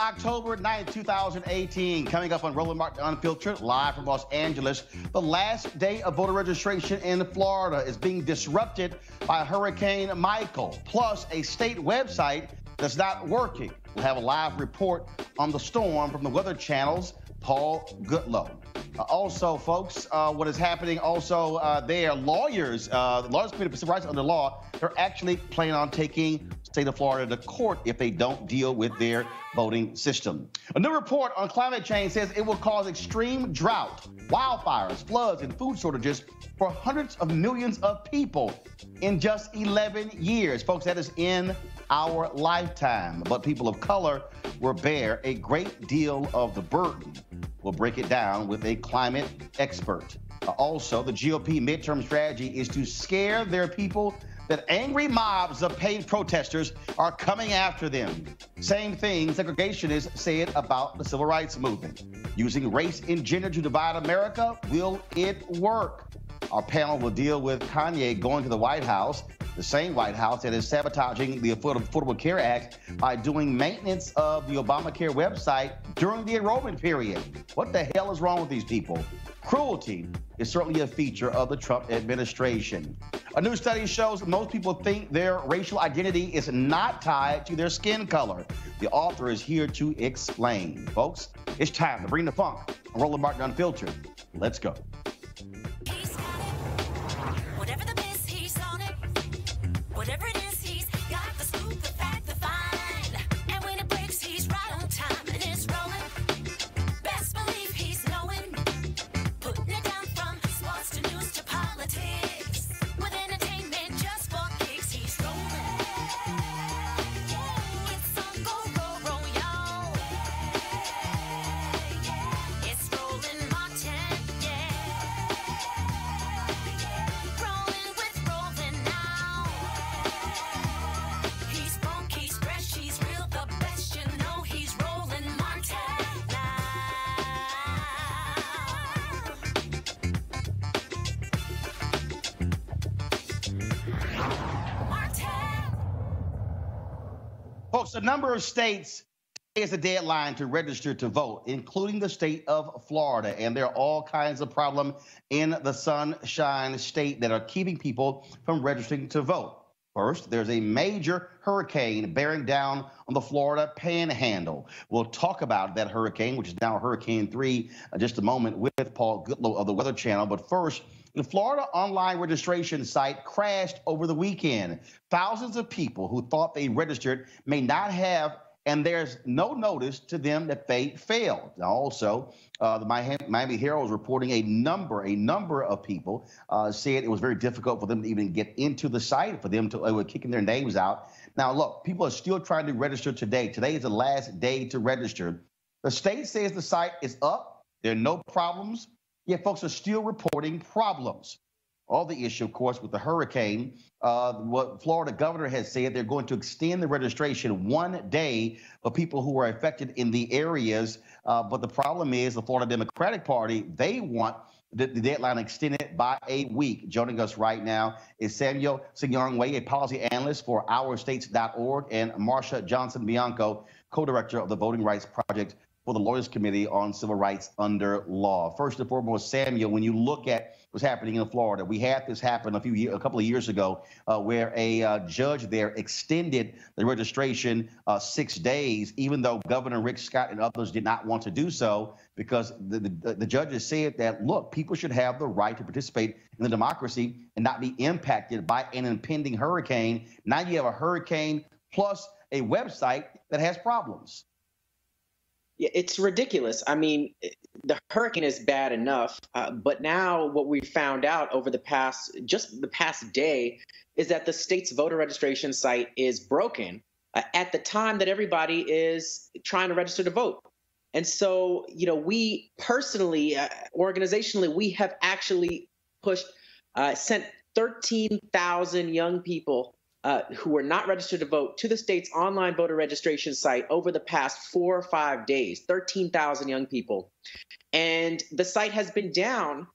October 9th, 2018. Coming up on Roland Unfiltered, live from Los Angeles. The last day of voter registration in Florida is being disrupted by Hurricane Michael, plus a state website that's not working. We'll have a live report on the storm from the Weather Channel's Paul Goodloe. Also, folks, what is happening also there, lawyers, the Lawyers Committee for Civil Rights Under Law, they're actually planning on taking the state of Florida to court if they don't deal with their voting system. A new report on climate change says it will cause extreme drought, wildfires, floods, and food shortages for hundreds of millions of people in just 11 years. Folks, that is in our lifetime. But people of color will bear a great deal of the burden. We'll break it down with a climate expert. Also, the GOP midterm strategy is to scare their people that angry mobs of paid protesters are coming after them. Same thing segregationists said about the civil rights movement. Using race and gender to divide America, will it work? Our panel will deal with Kanye going to the White House, the same White House that is sabotaging the Affordable Care Act by doing maintenance of the Obamacare website during the enrollment period. What the hell is wrong with these people? Cruelty is certainly a feature of the Trump administration. A new study shows most people think their racial identity is not tied to their skin color. The author is here to explain. Folks, it's time to bring the funk. I'm Roland Martin Unfiltered. Let's go. Whatever it is, he's got the scoop, the fact, the find. And when it breaks, he's right on time and it's rolling. Best believe he's knowing. Putting it down from sports to news to politics. With entertainment just for kicks, he's rolling. It's on go, y'all. It's Roland Martin, Rolling with Roland now. He's funky, he's fresh, he's real, the best, you know he's Roland Martin now. Martin. Folks, a number of states is the deadline to register to vote, including the state of Florida. And there are all kinds of problems in the Sunshine State that are keeping people from registering to vote. First, there's a major hurricane bearing down on the Florida Panhandle. We'll talk about that hurricane, which is now Hurricane 3, in just a moment with Paul Goodloe of the Weather Channel. But first, the Florida online registration site crashed over the weekend. Thousands of people who thought they registered may not have, and there's no notice to them that they failed. Now, also, the Miami Herald is reporting a number of people said it was very difficult for them to even get into the site, for them to were kicking their names out. Now, look, people are still trying to register today. Today is the last day to register. The state says the site is up. There are no problems. Yet folks are still reporting problems. All the issue, of course, with the hurricane, what Florida governor has said, they're going to extend the registration 1 day for people who are affected in the areas. But the problem is the Florida Democratic Party, they want the deadline extended by a week. Joining us right now is Samuel Sinyangwe, a policy analyst for OurStates.org, and Marsha Johnson-Bianco, co-director of the Voting Rights Project for the Lawyers Committee on Civil Rights Under Law. First and foremost, Samuel, when you look at what's happening in Florida, we had this happen a couple of years ago where a judge there extended the registration 6 days, even though Governor Rick Scott and others did not want to do so, because the judges said that, look, people should have the right to participate in the democracy and not be impacted by an impending hurricane. Now you have a hurricane plus a website that has problems. Yeah, it's ridiculous. I mean, the hurricane is bad enough, but now what we found out over the past day is that the state's voter registration site is broken at the time that everybody is trying to register to vote. And so, you know, we personally, organizationally, we have actually sent 13,000 young people who were not registered to vote to the state's online voter registration site over the past 4 or 5 days, 13,000 young people. And the site has been down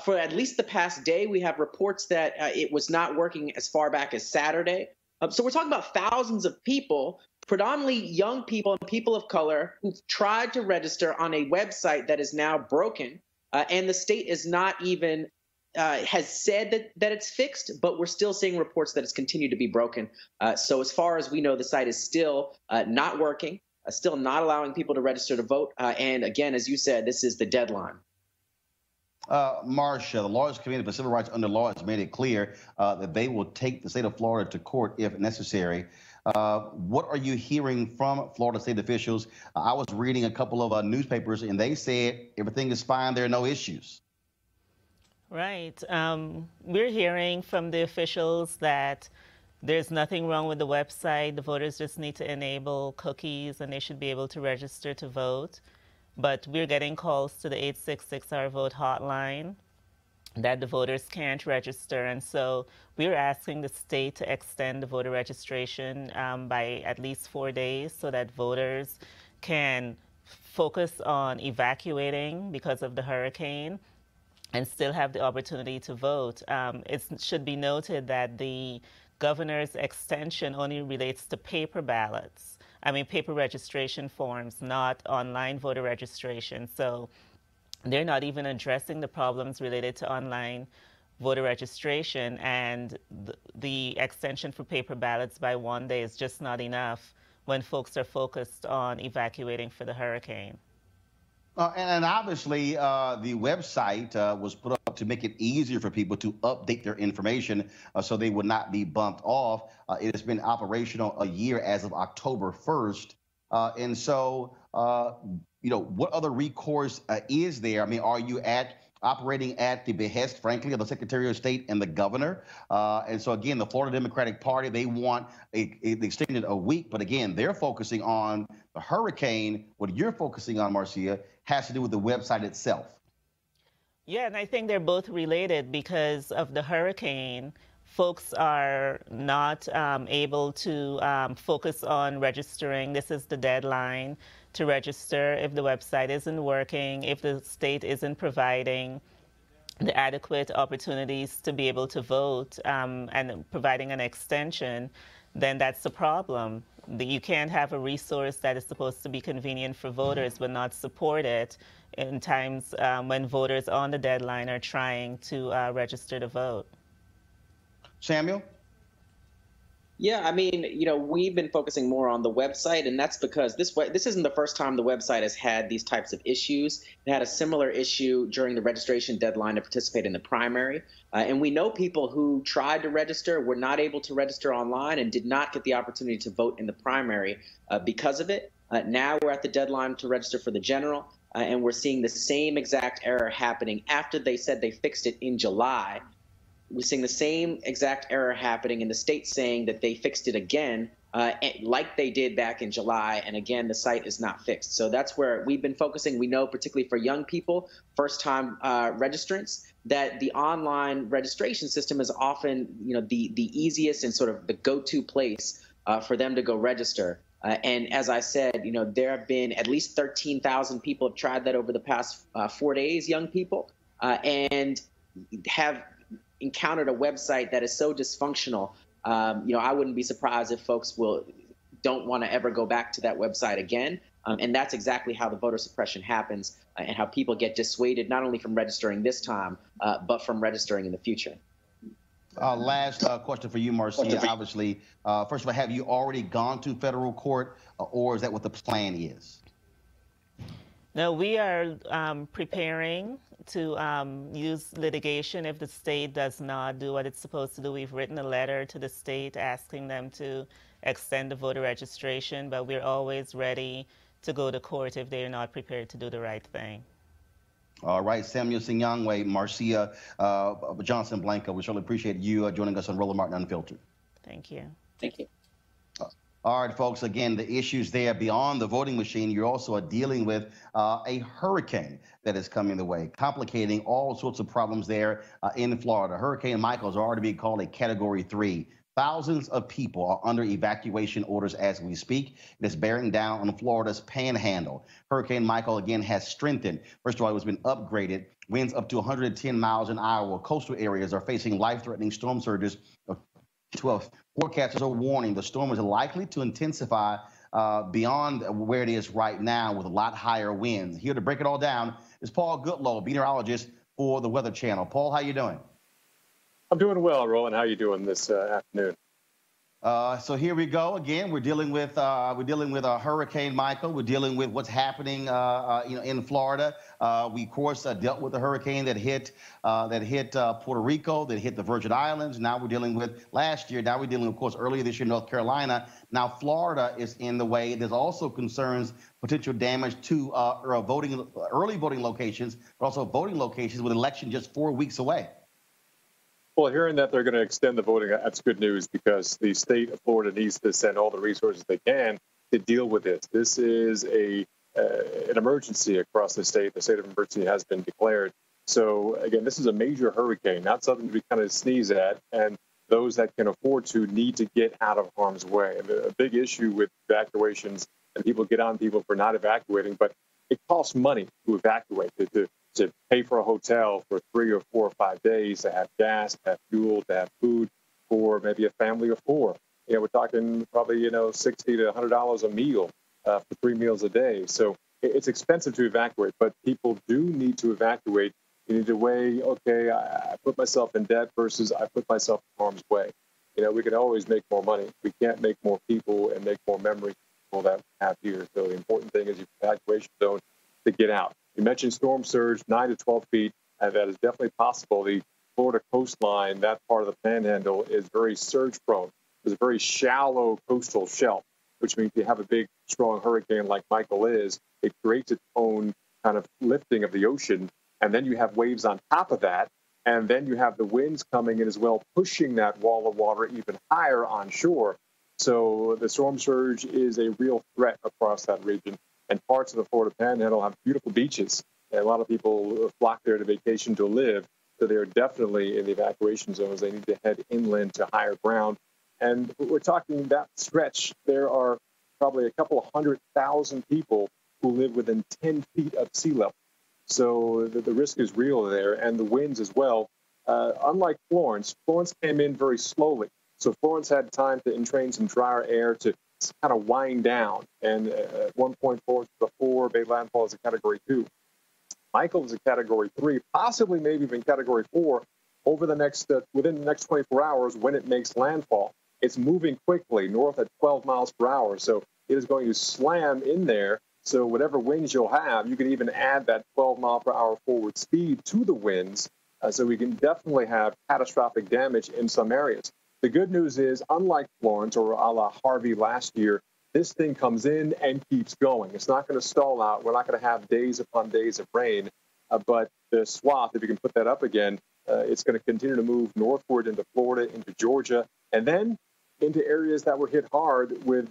for at least the past day. We have reports that it was not working as far back as Saturday. So we're talking about thousands of people predominantly young people and people of color who've tried to register on a website that is now broken, and the state is not even has said that it's fixed, but we're still seeing reports that it's continued to be broken. So as far as we know, the site is still not working, still not allowing people to register to vote. And again, as you said, this is the deadline. Marcia, the Lawyers Committee for Civil Rights under Law has made it clear that they will take the state of Florida to court if necessary. What are you hearing from Florida state officials? I was reading a couple of newspapers, and they said everything is fine. There are no issues. Right. We're hearing from the officials that there's nothing wrong with the website. The voters just need to enable cookies, and they should be able to register to vote. But we're getting calls to the 866 Our Vote hotline that the voters can't register. And so we're asking the state to extend the voter registration by at least 4 days so that voters can focus on evacuating because of the hurricane and still have the opportunity to vote. It should be noted that the governor's extension only relates to paper ballots. I mean, paper registration forms, not online voter registration. So they're not even addressing the problems related to online voter registration, and the extension for paper ballots by 1 day is just not enough when folks are focused on evacuating for the hurricane. And obviously, the website was put up to make it easier for people to update their information so they would not be bumped off. It has been operational a year as of October 1st. And so, what other recourse is there? I mean, are you operating at the behest, frankly, of the Secretary of State and the governor? And so, again, the Florida Democratic Party, they want it extended a week. But again, they're focusing on the hurricane. What you're focusing on, Marcia, has to do with the website itself. Yeah, and I think they're both related because of the hurricane. Folks are not able to focus on registering. This is the deadline to register if the website isn't working, if the state isn't providing the adequate opportunities to be able to vote and providing an extension, then that's the problem. You can't have a resource that is supposed to be convenient for voters but not support it in times when voters on the deadline are trying to register to vote. Samuel? Yeah, I mean, we've been focusing more on the website, and that's because this isn't the first time the website has had these types of issues. It had a similar issue during the registration deadline to participate in the primary. And we know people who tried to register, were not able to register online, and did not get the opportunity to vote in the primary because of it. Now we're at the deadline to register for the general, and we're seeing the same exact error happening after they said they fixed it in July. We're seeing the same exact error happening, and the state saying that they fixed it again, like they did back in July, and again, the site is not fixed. So that's where we've been focusing. We know, particularly for young people, first-time registrants, that the online registration system is often, the easiest and sort of the go-to place for them to go register. And as I said, there have been at least 13,000 people have tried that over the past 4 days, young people, and have encountered a website that is so dysfunctional. I wouldn't be surprised if folks don't want to ever go back to that website again. And that's exactly how the voter suppression happens and how people get dissuaded not only from registering this time, but from registering in the future. Last question for you, Marcia. Obviously, first of all, have you already gone to federal court, or is that what the plan is? No, we are preparing to use litigation if the state does not do what it's supposed to do. We've written a letter to the state asking them to extend the voter registration, but we're always ready to go to court if they're not prepared to do the right thing. All right, Samuel Sinyangwe, Marcia Johnson Blanco, we certainly appreciate you joining us on Roland Martin Unfiltered. Thank you. Thank you. All right, folks, again, the issues there beyond the voting machine, you're also dealing with a hurricane that is coming the way, complicating all sorts of problems there in Florida. Hurricane Michael has already been called a Category 3. Thousands of people are under evacuation orders as we speak. It is bearing down on Florida's panhandle. Hurricane Michael, again, has strengthened. First of all, it has been upgraded. Winds up to 110 miles an hour. Coastal areas are facing life-threatening storm surges. 12 forecasters are warning the storm is likely to intensify beyond where it is right now with a lot higher winds. Here to break it all down is Paul Goodlow, meteorologist for the Weather Channel. Paul, how you doing? I'm doing well, Roland. How are you doing this afternoon? So here we go again. We're dealing with Hurricane Michael. We're dealing with what's happening, in Florida. We of course dealt with the hurricane that hit Puerto Rico, that hit the Virgin Islands. Now we're dealing with last year. Now we're dealing, of course, earlier this year, North Carolina. Now Florida is in the way. There's also concerns, potential damage to early voting locations, but also voting locations with election just 4 weeks away. Well, hearing that they're going to extend the voting, that's good news because the state of Florida needs to send all the resources they can to deal with this. This is an emergency across the state. The state of emergency has been declared. So, again, this is a major hurricane, not something to be kind of sneeze at. And those that can afford to need to get out of harm's way. And a big issue with evacuations, and people get on people for not evacuating, but it costs money to evacuate, to pay for a hotel for 3 or 4 or 5 days, to have gas, to have fuel, to have food for maybe a family of 4. We're talking probably, $60 to $100 a meal for 3 meals a day. So it's expensive to evacuate, but people do need to evacuate. You need to weigh, okay, I put myself in debt versus I put myself in harm's way. We can always make more money. We can't make more people and make more memories that we have here. So the important thing is your evacuation zone to get out. You mentioned storm surge, 9 to 12 feet, and that is definitely possible. The Florida coastline, that part of the panhandle, is very surge prone. There's a very shallow coastal shelf, which means you have a big, strong hurricane like Michael is. It creates its own kind of lifting of the ocean, and then you have waves on top of that, and then you have the winds coming in as well, pushing that wall of water even higher on shore. So the storm surge is a real threat across that region. And parts of the Florida Panhandle have beautiful beaches. And a lot of people flock there to vacation to live. So they're definitely in the evacuation zones. They need to head inland to higher ground. And we're talking that stretch. There are probably a couple of 100,000 people who live within 10 feet of sea level. So the risk is real there, and the winds as well. Unlike Florence came in very slowly. So Florence had time to entrain some drier air to kind of wind down. And at one point, Florence was a 4, made landfall as a Category 2. Michael was a Category 3, possibly maybe even Category 4 over the next within the next 24 hours when it makes landfall. It's moving quickly north at 12 miles per hour, so it is going to slam in there. So whatever winds you'll have, you can even add that 12 mile per hour forward speed to the winds. So we can definitely have catastrophic damage in some areas. The good news is, unlike Florence or a la Harvey last year, this thing comes in and keeps going. It's not going to stall out. We're not going to have days upon days of rain. But the swath, if you can put that up again, it's going to continue to move northward into Florida, into Georgia, and then into areas that were hit hard with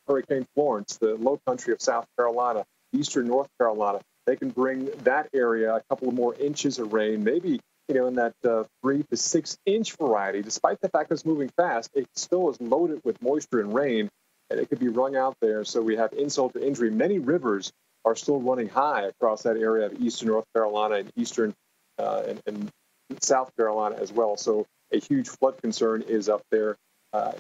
Hurricane Florence, the low country of South Carolina, eastern North Carolina. They can bring that area a couple of more inches of rain, maybe in that 3 to 6 inch variety. Despite the fact that it's moving fast, it still is loaded with moisture and rain, and it could be wrung out there. So we have insult to injury. Many rivers are still running high across that area of eastern North Carolina and eastern and South Carolina as well. So a huge flood concern is up there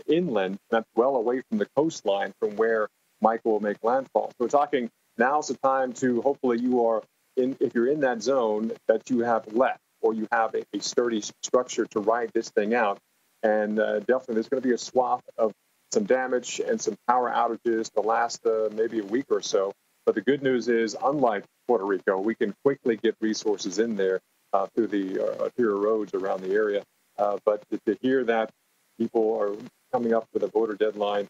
inland, that's well away from the coastline from where Michael will make landfall. So we're talking now's the time to hopefully you are in, if you're in that zone, that you have left, or you have a sturdy structure to ride this thing out. And definitely there's going to be a swath of some damage and some power outages to last maybe a week or so. But the good news is, unlike Puerto Rico, we can quickly get resources in there through the arterial roads around the area. But to hear that people are coming up with a voter deadline,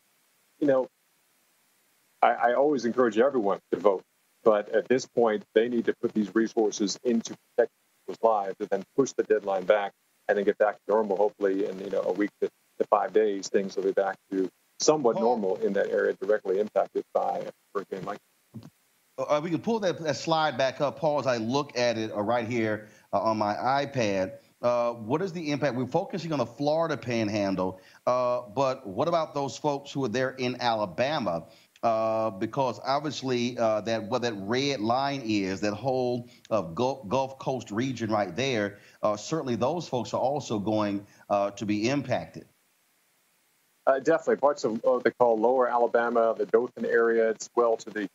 I always encourage everyone to vote. But at this point, they need to put these resources into protect people's lives and then push the deadline back and then get back to normal. Hopefully in a week to 5 days, things will be back to somewhat normal in that area directly impacted by Hurricane Michael. We can pull that slide back up, Paul, as I look at it right here on my iPad. What is the impact? We're focusing on the Florida Panhandle, but what about those folks who are there in Alabama? Because obviously what that red line is, that whole Gulf Coast region right there, certainly those folks are also going to be impacted. Definitely. Parts of what they call lower Alabama, the Dothan area, it's well to the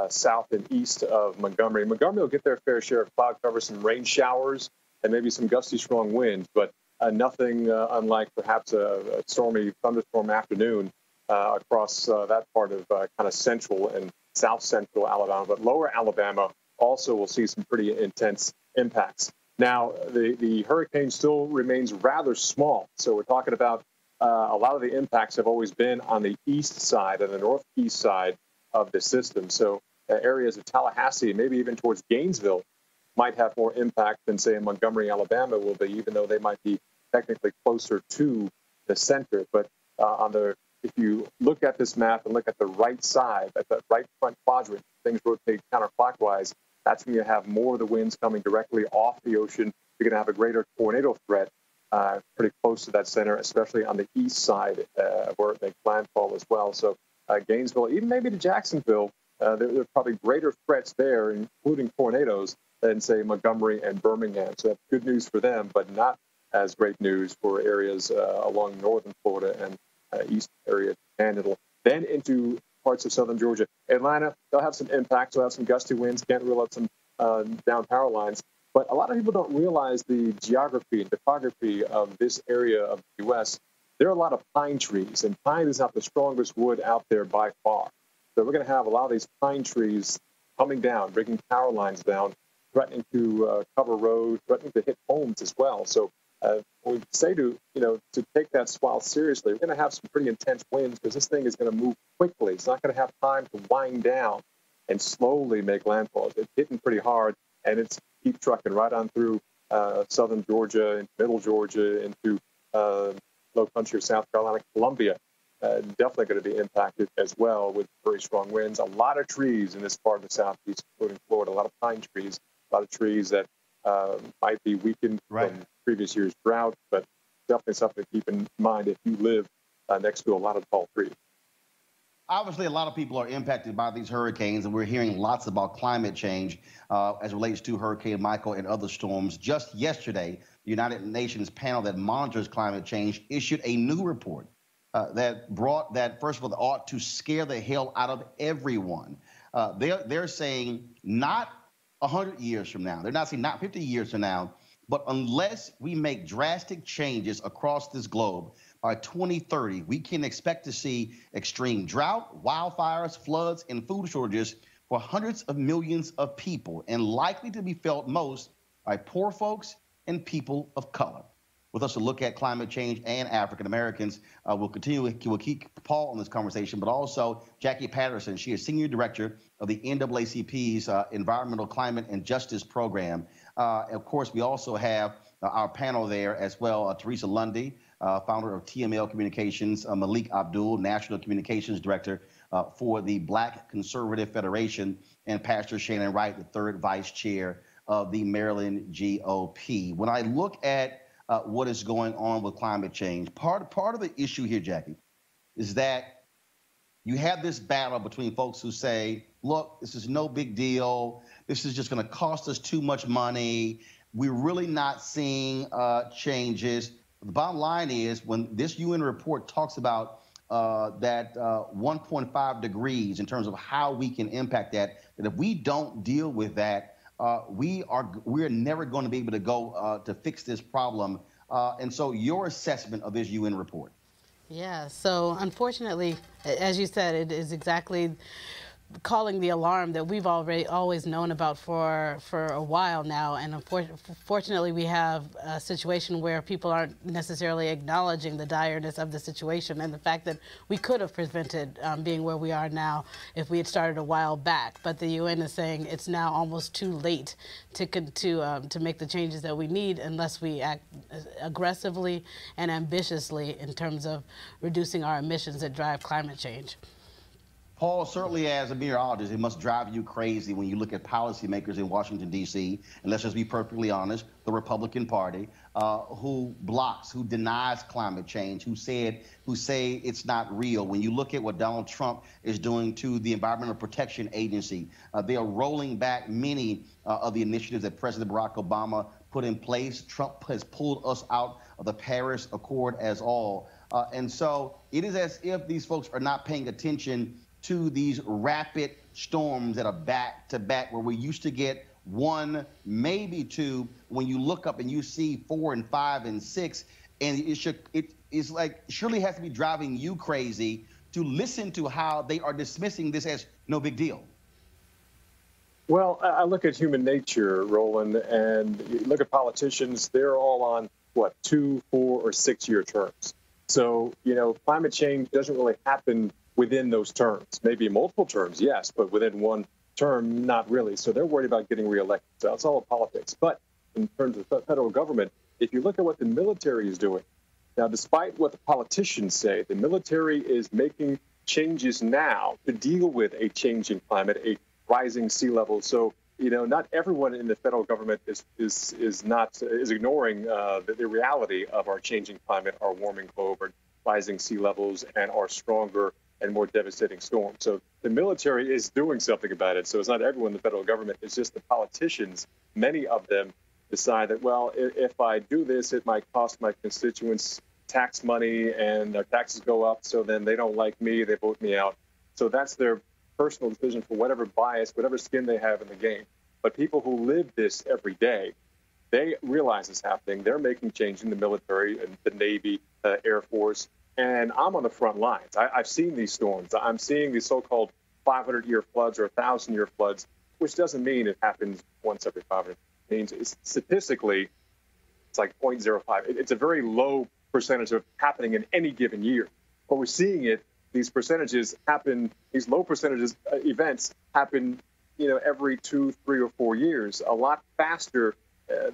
south and east of Montgomery. Montgomery will get their fair share of cloud cover, some rain showers, and maybe some gusty, strong winds, but nothing unlike perhaps a stormy thunderstorm afternoon across that part of kind of central and south central Alabama. But lower Alabama also will see some pretty intense impacts. Now, the hurricane still remains rather small. So we're talking about a lot of the impacts have always been on the east side and the northeast side of the system. So areas of Tallahassee, maybe even towards Gainesville, might have more impact than, say, in Montgomery, Alabama will be, even though they might be technically closer to the center. But if you look at this map and look at the right side, at the right front quadrant, things rotate counterclockwise. That's when you have more of the winds coming directly off the ocean. You're going to have a greater tornado threat pretty close to that center, especially on the east side where it makes landfall as well. So Gainesville, even maybe to Jacksonville, there are probably greater threats there, including tornadoes, than, say, Montgomery and Birmingham. So that's good news for them, but not as great news for areas along northern Florida and east area Panhandle. Then into parts of southern Georgia. Atlanta, they'll have some impacts. They'll have some gusty winds. Can't rule out some down power lines. But a lot of people don't realize the geography and topography of this area of the U.S. There are a lot of pine trees, and pine is not the strongest wood out there by far. So we're going to have a lot of these pine trees coming down, bringing power lines down, threatening to cover roads, threatening to hit homes as well. So we say to take that swell seriously. We're going to have some pretty intense winds because this thing is going to move quickly. It's not going to have time to wind down and slowly make landfall. It's hitting pretty hard, and it's keep trucking right on through southern Georgia, into middle Georgia, into low country of South Carolina, Columbia. Definitely going to be impacted as well with very strong winds. A lot of trees in this part of the Southeast, including Florida, a lot of pine trees, a lot of trees that might be weakened from previous year's drought, but definitely something to keep in mind if you live next to a lot of tall trees. Obviously, a lot of people are impacted by these hurricanes, and we're hearing lots about climate change as it relates to Hurricane Michael and other storms. Just yesterday, the United Nations panel that monitors climate change issued a new report that brought that, first of all, that ought to scare the hell out of everyone. They're saying not 100 years from now, they're not saying not 50 years from now, but unless we make drastic changes across this globe, by 2030, we can expect to see extreme drought, wildfires, floods, and food shortages for hundreds of millions of people, and likely to be felt most by poor folks and people of color. With us to look at climate change and African Americans, we'll keep Paul on this conversation, but also Jackie Patterson. She is Senior Director of the NAACP's Environmental Climate and Justice Program. Of course, we also have our panel there as well, Teresa Lundy, founder of TML Communications, Malik Abdul, National Communications Director for the Black Conservative Federation, and Pastor Shannon Wright, the third vice chair of the Maryland GOP. When I look at what is going on with climate change, part of the issue here, Jackie, is that you have this battle between folks who say, look, this is no big deal. This is just going to cost us too much money. We're really not seeing changes. The bottom line is when this UN report talks about that 1.5 degrees in terms of how we can impact that if we don't deal with that, we're never going to be able to go to fix this problem. And so your assessment of this UN report. Yeah, so unfortunately, as you said, it is exactly calling the alarm that we've always known about for a while now. And unfortunately, we have a situation where people aren't necessarily acknowledging the direness of the situation and the fact that we could have prevented being where we are now if we had started a while back. But the UN is saying it's now almost too late to make the changes that we need unless we act aggressively and ambitiously in terms of reducing our emissions that drive climate change. Paul, certainly as a meteorologist, it must drive you crazy when you look at policymakers in Washington, D.C., and let's just be perfectly honest, the Republican Party, who denies climate change, who say it's not real. When you look at what Donald Trump is doing to the Environmental Protection Agency, they are rolling back many of the initiatives that President Barack Obama put in place. Trump has pulled us out of the Paris Accord as And so it is as if these folks are not paying attention to these rapid storms that are back to back, where we used to get one, maybe two. When you look up and you see 4 and 5 and 6, and it's like surely has to be driving you crazy to listen to how they are dismissing this as no big deal. Well, I look at human nature, Roland, and you look at politicians, they're all on, what, 2, 4, or 6-year terms. So, climate change doesn't really happen within those terms. Maybe multiple terms, yes, but within one term, not really. So they're worried about getting reelected. So it's all politics. But in terms of the federal government, if you look at what the military is doing, now, despite what the politicians say, the military is making changes now to deal with a changing climate, a rising sea level. So, not everyone in the federal government is ignoring the reality of our changing climate, our warming globe, our rising sea levels, and our stronger and more devastating storms. So the military is doing something about it. So it's not everyone in the federal government. It's just the politicians. Many of them decide that, well, if I do this, it might cost my constituents tax money and their taxes go up. So then they don't like me. They vote me out. So that's their personal decision for whatever bias, whatever skin they have in the game. But people who live this every day, they realize it's happening. They're making change in the military and the Navy, Air Force. And I'm on the front lines. I've seen these storms. I'm seeing these so-called 500-year floods or 1,000-year floods, which doesn't mean it happens once every 500. It means statistically, it's like 0.05. It's a very low percentage of happening in any given year. But we're seeing it. These percentages happen. These low percentages events happen, every 2, 3, or 4 years, a lot faster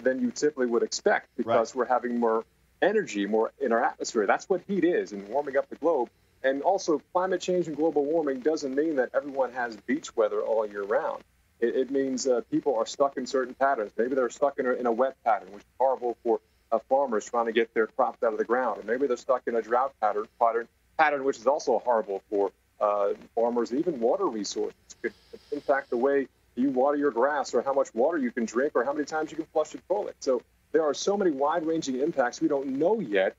than you typically would expect because we're having more energy, more in our atmosphere. That's what heat is, and warming up the globe. And also, climate change and global warming doesn't mean that everyone has beach weather all year round. It means people are stuck in certain patterns. Maybe they're stuck in a wet pattern, which is horrible for farmers trying to get their crops out of the ground. And maybe they're stuck in a drought pattern, which is also horrible for farmers. Even water resources could impact the way you water your grass, or how much water you can drink, or how many times you can flush your toilet. So there are so many wide-ranging impacts we don't know yet.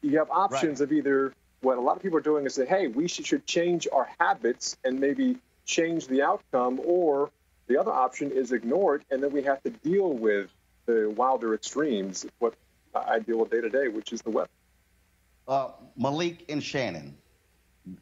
You have options of either what a lot of people are doing is say, hey, we should change our habits and maybe change the outcome, or the other option is ignore it, and then we have to deal with the wilder extremes, what I deal with day to day, which is the weather. Malik and Shannon,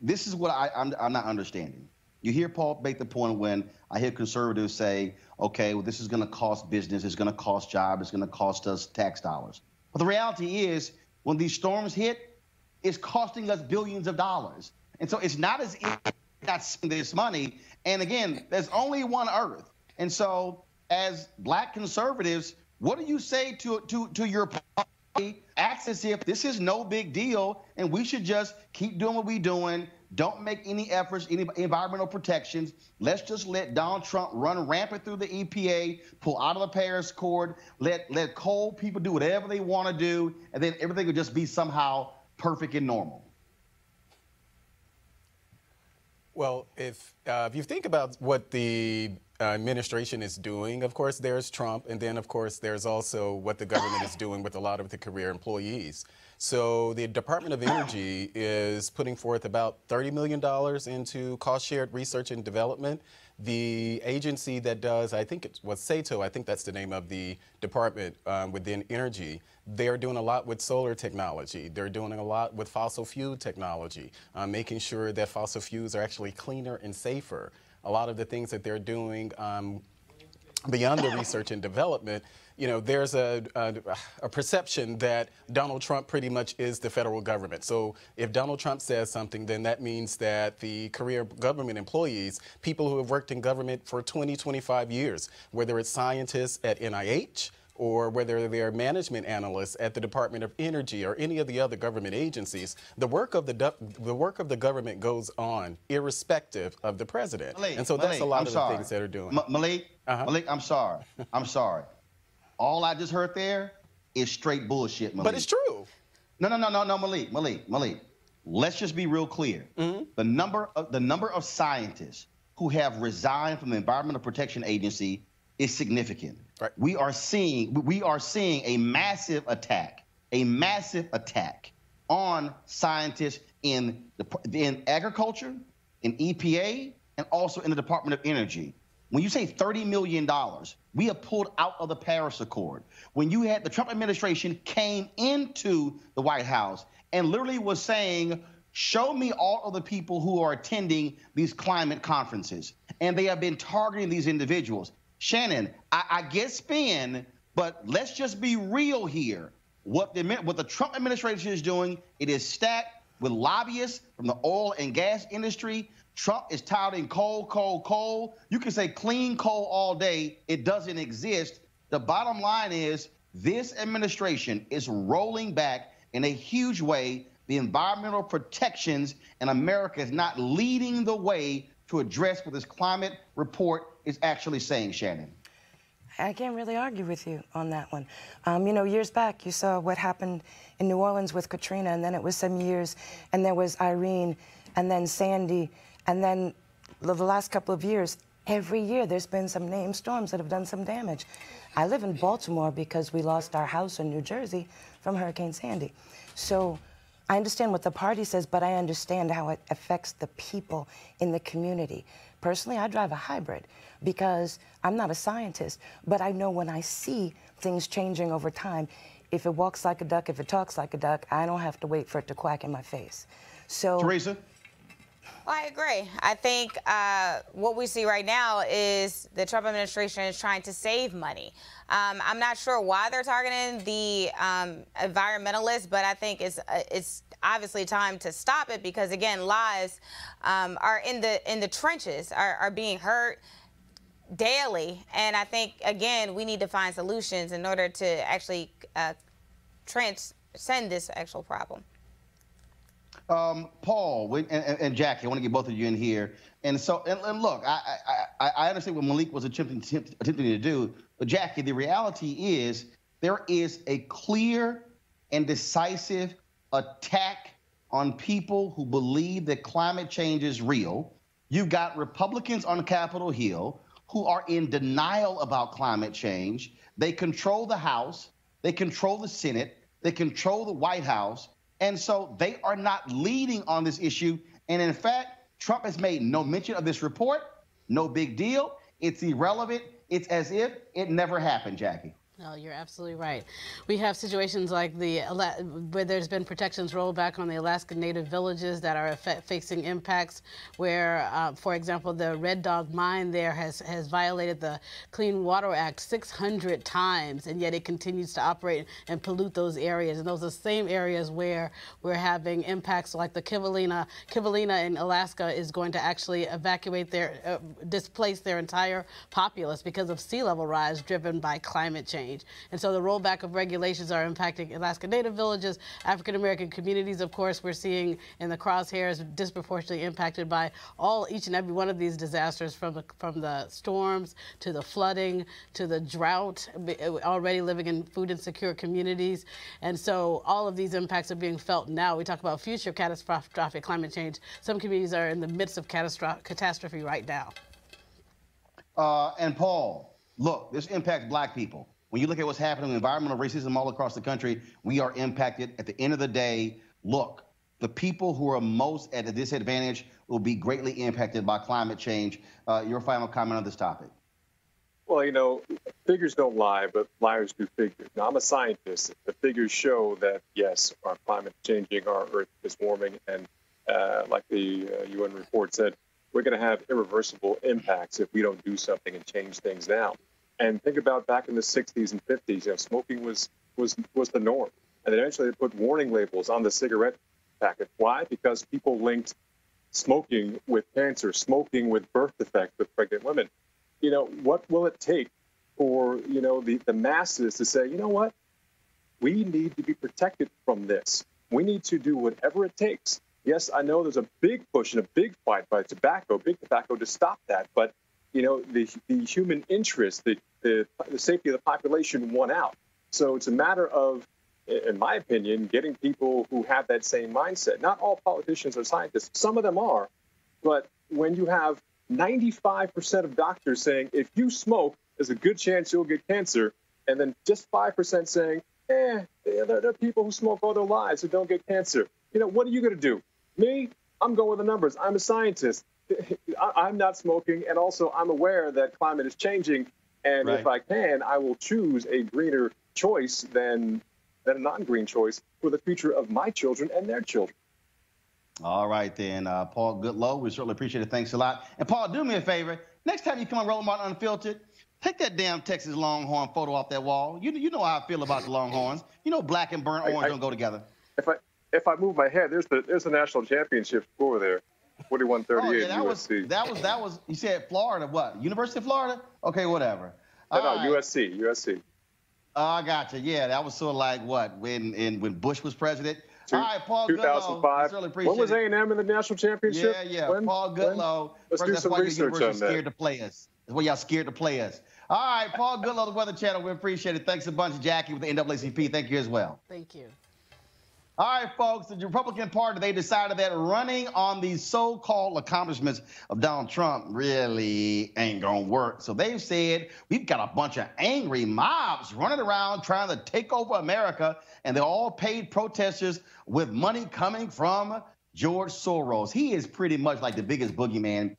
this is what I'm not understanding. You hear Paul make the point when I hear conservatives say, okay, well, this is going to cost business, it's going to cost jobs, it's going to cost us tax dollars. But the reality is, when these storms hit, it's costing us billions of dollars. And so it's not as if we're not spending this money. And again, there's only one Earth. And so as Black conservatives, what do you say to your party? Acts as if this is no big deal and we should just keep doing what we're doing. Don't make any efforts, any environmental protections. Let's just let Donald Trump run rampant through the EPA, pull out of the Paris Accord, let coal people do whatever they want to do, and then everything will just be somehow perfect and normal. Well, if you think about what the administration is doing, of course, there's Trump, and then, of course, there's also what the government is doing with a lot of the career employees. So the Department of Energy is putting forth about $30 million into cost-shared research and development. The agency that does, I think it was SATO, I think that's the name of the department within energy, they're doing a lot with solar technology. They're doing a lot with fossil fuel technology, making sure that fossil fuels are actually cleaner and safer. A lot of the things that they're doing beyond the research and development, there's a perception that Donald Trump pretty much is the federal government. So if Donald Trump says something, then that means that the career government employees, people who have worked in government for 20, 25 years, whether it's scientists at NIH, or whether they're management analysts at the Department of Energy or any of the other government agencies, the work of the government goes on irrespective of the president. Malik, and so that's a lot of the things that are doing. Malik, I'm sorry. All I just heard there is straight bullshit, Malik. But it's true. No, Malik. Let's just be real clear. Mm-hmm. The number of scientists who have resigned from the Environmental Protection Agency is significant. Right. We are seeing a massive attack on scientists in agriculture, in EPA, and also in the Department of Energy. When you say $30 million, we have pulled out of the Paris Accord. When you had the Trump administration came into the White House and literally was saying, show me all of the people who are attending these climate conferences. And they have been targeting these individuals. Shannon, I get spin, but let's just be real here. What the Trump administration is doing, it is stacked with lobbyists from the oil and gas industry. Trump is touting coal, coal, coal. You can say clean coal all day. It doesn't exist. The bottom line is this administration is rolling back in a huge way the environmental protections, and America is not leading the way to address what this climate report is actually saying, Shannon. I can't really argue with you on that one. You know, years back, you saw what happened in New Orleans with Katrina, and then it was some years, and there was Irene, and then Sandy, and then the last couple of years, every year there's been some named storms that have done some damage. I live in Baltimore because we lost our house in New Jersey from Hurricane Sandy. So I understand what the party says, but I understand how it affects the people in the community. Personally, I drive a hybrid because I'm not a scientist, but I know when I see things changing over time, if it walks like a duck, if it talks like a duck, I don't have to wait for it to quack in my face. So, Teresa? Well, I agree. I think what we see right now is the Trump administration is trying to save money. I'm not sure why they're targeting the environmentalists, but I think it's obviously time to stop it because, again, lives are in the trenches, are being hurt daily. And I think, again, we need to find solutions in order to actually transcend this actual problem. Paul and Jackie, I want to get both of you in here. And so, and look, I understand what Malik was attempting to do, but Jackie, the reality is there is a clear and decisive attack on people who believe that climate change is real. You've got Republicans on Capitol Hill who are in denial about climate change. They control the House, they control the Senate, they control the White House. And so they are not leading on this issue. And in fact, Trump has made no mention of this report. No big deal. It's irrelevant. It's as if it never happened, Jackie. No, you're absolutely right. We have situations like where there's been protections rolled back on the Alaskan Native villages that are facing impacts where, for example, the Red Dog mine there has violated the Clean Water Act 600 times, and yet it continues to operate and pollute those areas. And those are the same areas where we're having impacts like the Kivalina in Alaska is going to actually evacuate displace their entire populace because of sea level rise driven by climate change. And so the rollback of regulations are impacting Alaska Native villages, African-American communities, of course, we're seeing in the crosshairs disproportionately impacted by each and every one of these disasters from the storms to the flooding to the drought, already living in food insecure communities. And so all of these impacts are being felt now. We talk about future catastrophic climate change. Some communities are in the midst of catastrophe right now. And Paul, look, this impacts black people. When you look at what's happening with environmental racism all across the country, we are impacted. At the end of the day, look, the people who are most at a disadvantage will be greatly impacted by climate change. Your final comment on this topic. Well, you know, figures don't lie, but liars do figures. Now, I'm a scientist. The figures show that, yes, our climate is changing, our Earth is warming, and like the UN report said, we're going to have irreversible impacts if we don't do something and change things now. And think about back in the 60s and 50s, you know, smoking was the norm. And then eventually they put warning labels on the cigarette packet. Why? Because people linked smoking with cancer, smoking with birth defects with pregnant women. You know, what will it take for, you know, the masses to say, you know what, we need to be protected from this. We need to do whatever it takes. Yes, I know there's a big push and a big fight by big tobacco to stop that. But, you know, the human interest, the safety of the population won out. So it's a matter of, in my opinion, getting people who have that same mindset. Not all politicians are scientists. Some of them are. But when you have 95% of doctors saying, if you smoke, there's a good chance you'll get cancer, and then just 5% saying, there are people who smoke all their lives who don't get cancer. You know, what are you going to do? Me? I'm going with the numbers. I'm a scientist. I'm not smoking, and also I'm aware that climate is changing, and if I can, I will choose a greener choice than a non-green choice for the future of my children and their children. All right, then, Paul Goodlow, we certainly appreciate it. Thanks a lot. And, Paul, do me a favor. Next time you come on Roland Unfiltered, take that damn Texas Longhorn photo off that wall. You know how I feel about the Longhorns. You know black and burnt orange don't go together. If I move my head, there's the national championship score there, 41-38 USC. That was. You said Florida, what? University of Florida? Okay, whatever. No, USC. Oh, I got you. Yeah, that was sort of like what when Bush was president. All right, Paul 2005. Goodlow. When was A&M in the national championship? Yeah. Paul Goodlow. Let's do some research on that. Scared to play us. That's why y'all scared to play us. All right, Paul Goodlow, the Weather Channel. We appreciate it. Thanks a bunch, Jackie, with the NAACP. Thank you as well. Thank you. All right, folks, the Republican Party, they decided that running on these so-called accomplishments of Donald Trump really ain't going to work. So they've said, we've got a bunch of angry mobs running around trying to take over America, and they're all paid protesters with money coming from George Soros. He is pretty much like the biggest boogeyman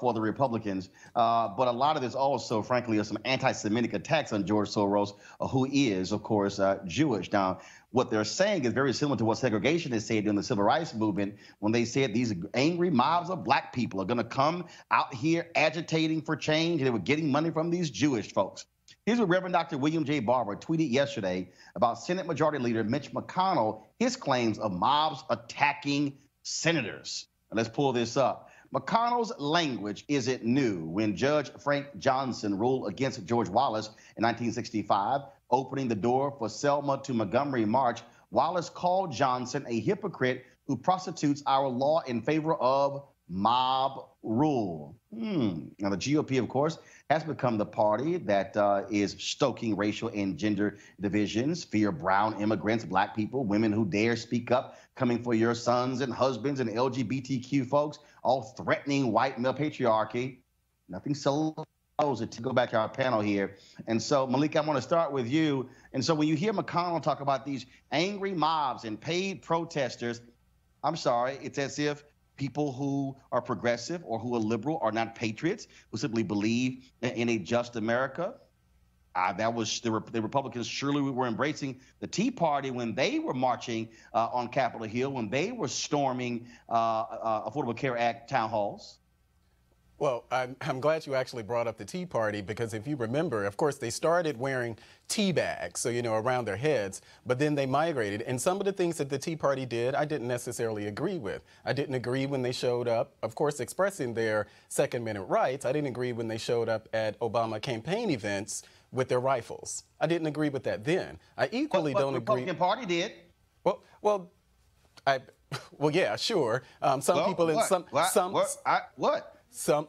for the Republicans. But a lot of this also, frankly, are some anti-Semitic attacks on George Soros, who is, of course, Jewish. Now, what they're saying is very similar to what segregationists said during the Civil Rights Movement when they said these angry mobs of black people are going to come out here agitating for change, and they were getting money from these Jewish folks. Here's what Reverend Dr. William J. Barber tweeted yesterday about Senate Majority Leader Mitch McConnell, his claims of mobs attacking senators. Now, let's pull this up. McConnell's language isn't new. When Judge Frank Johnson ruled against George Wallace in 1965, opening the door for Selma to Montgomery March, Wallace called Johnson a hypocrite who prostitutes our law in favor of mob rule. Now, the GOP, of course, has become the party that is stoking racial and gender divisions, fear brown immigrants, black people, women who dare speak up, coming for your sons and husbands, and LGBTQ folks, all threatening white male patriarchy. Nothing so to go back to our panel here. And so, Malik, I want to start with you. And so when you hear McConnell talk about these angry mobs and paid protesters, I'm sorry, it's as if people who are progressive or who are liberal are not patriots, who simply believe in a just America. That was the Republicans surely were embracing the Tea Party when they were marching on Capitol Hill, when they were storming Affordable Care Act town halls. Well, I'm glad you actually brought up the Tea Party, because if you remember, of course, they started wearing tea bags, so, around their heads, but then they migrated. And some of the things that the Tea Party did, I didn't necessarily agree with. I didn't agree when they showed up, of course, expressing their Second Amendment rights. I didn't agree when they showed up at Obama campaign events with their rifles. I didn't agree with that then. I equally don't agree. The Republican Party did. Well, yeah, sure. Some people in some.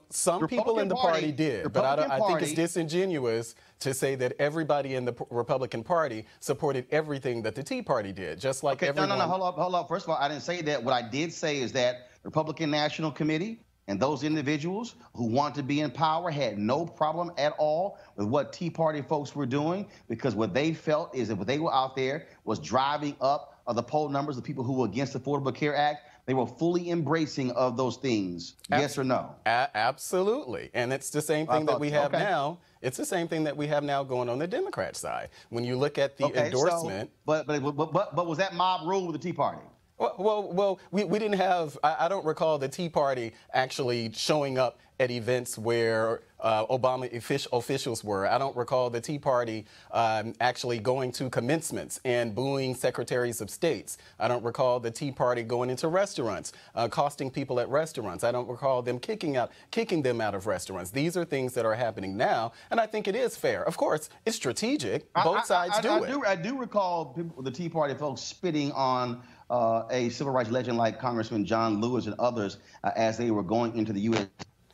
Some people in the party did, but I think it's disingenuous to say that everybody in the Republican Party supported everything that the Tea Party did, just like everyone. No, hold up. First of all, I didn't say that. What I did say is that the Republican National Committee and those individuals who want to be in power had no problem at all with what Tea Party folks were doing, because what they felt is that what they were out there was driving up the poll numbers of people who were against the Affordable Care Act. They were fully embracing of those things. Yes or no? Absolutely. And it's the same thing that we have now. It's the same thing that we have now going on the Democrat side. When you look at the endorsement. But was that mob rule with the Tea Party? Well, we didn't have, I don't recall the Tea Party actually showing up at events where Obama officials were. I don't recall the Tea Party actually going to commencements and booing secretaries of states. I don't recall the Tea Party going into restaurants, accosting people at restaurants. I don't recall them kicking them out of restaurants. These are things that are happening now, and I think it is fair. Of course, it's strategic. Both sides do it. I do recall the Tea Party folks spitting on a civil rights legend like Congressman John Lewis and others as they were going into the U.S.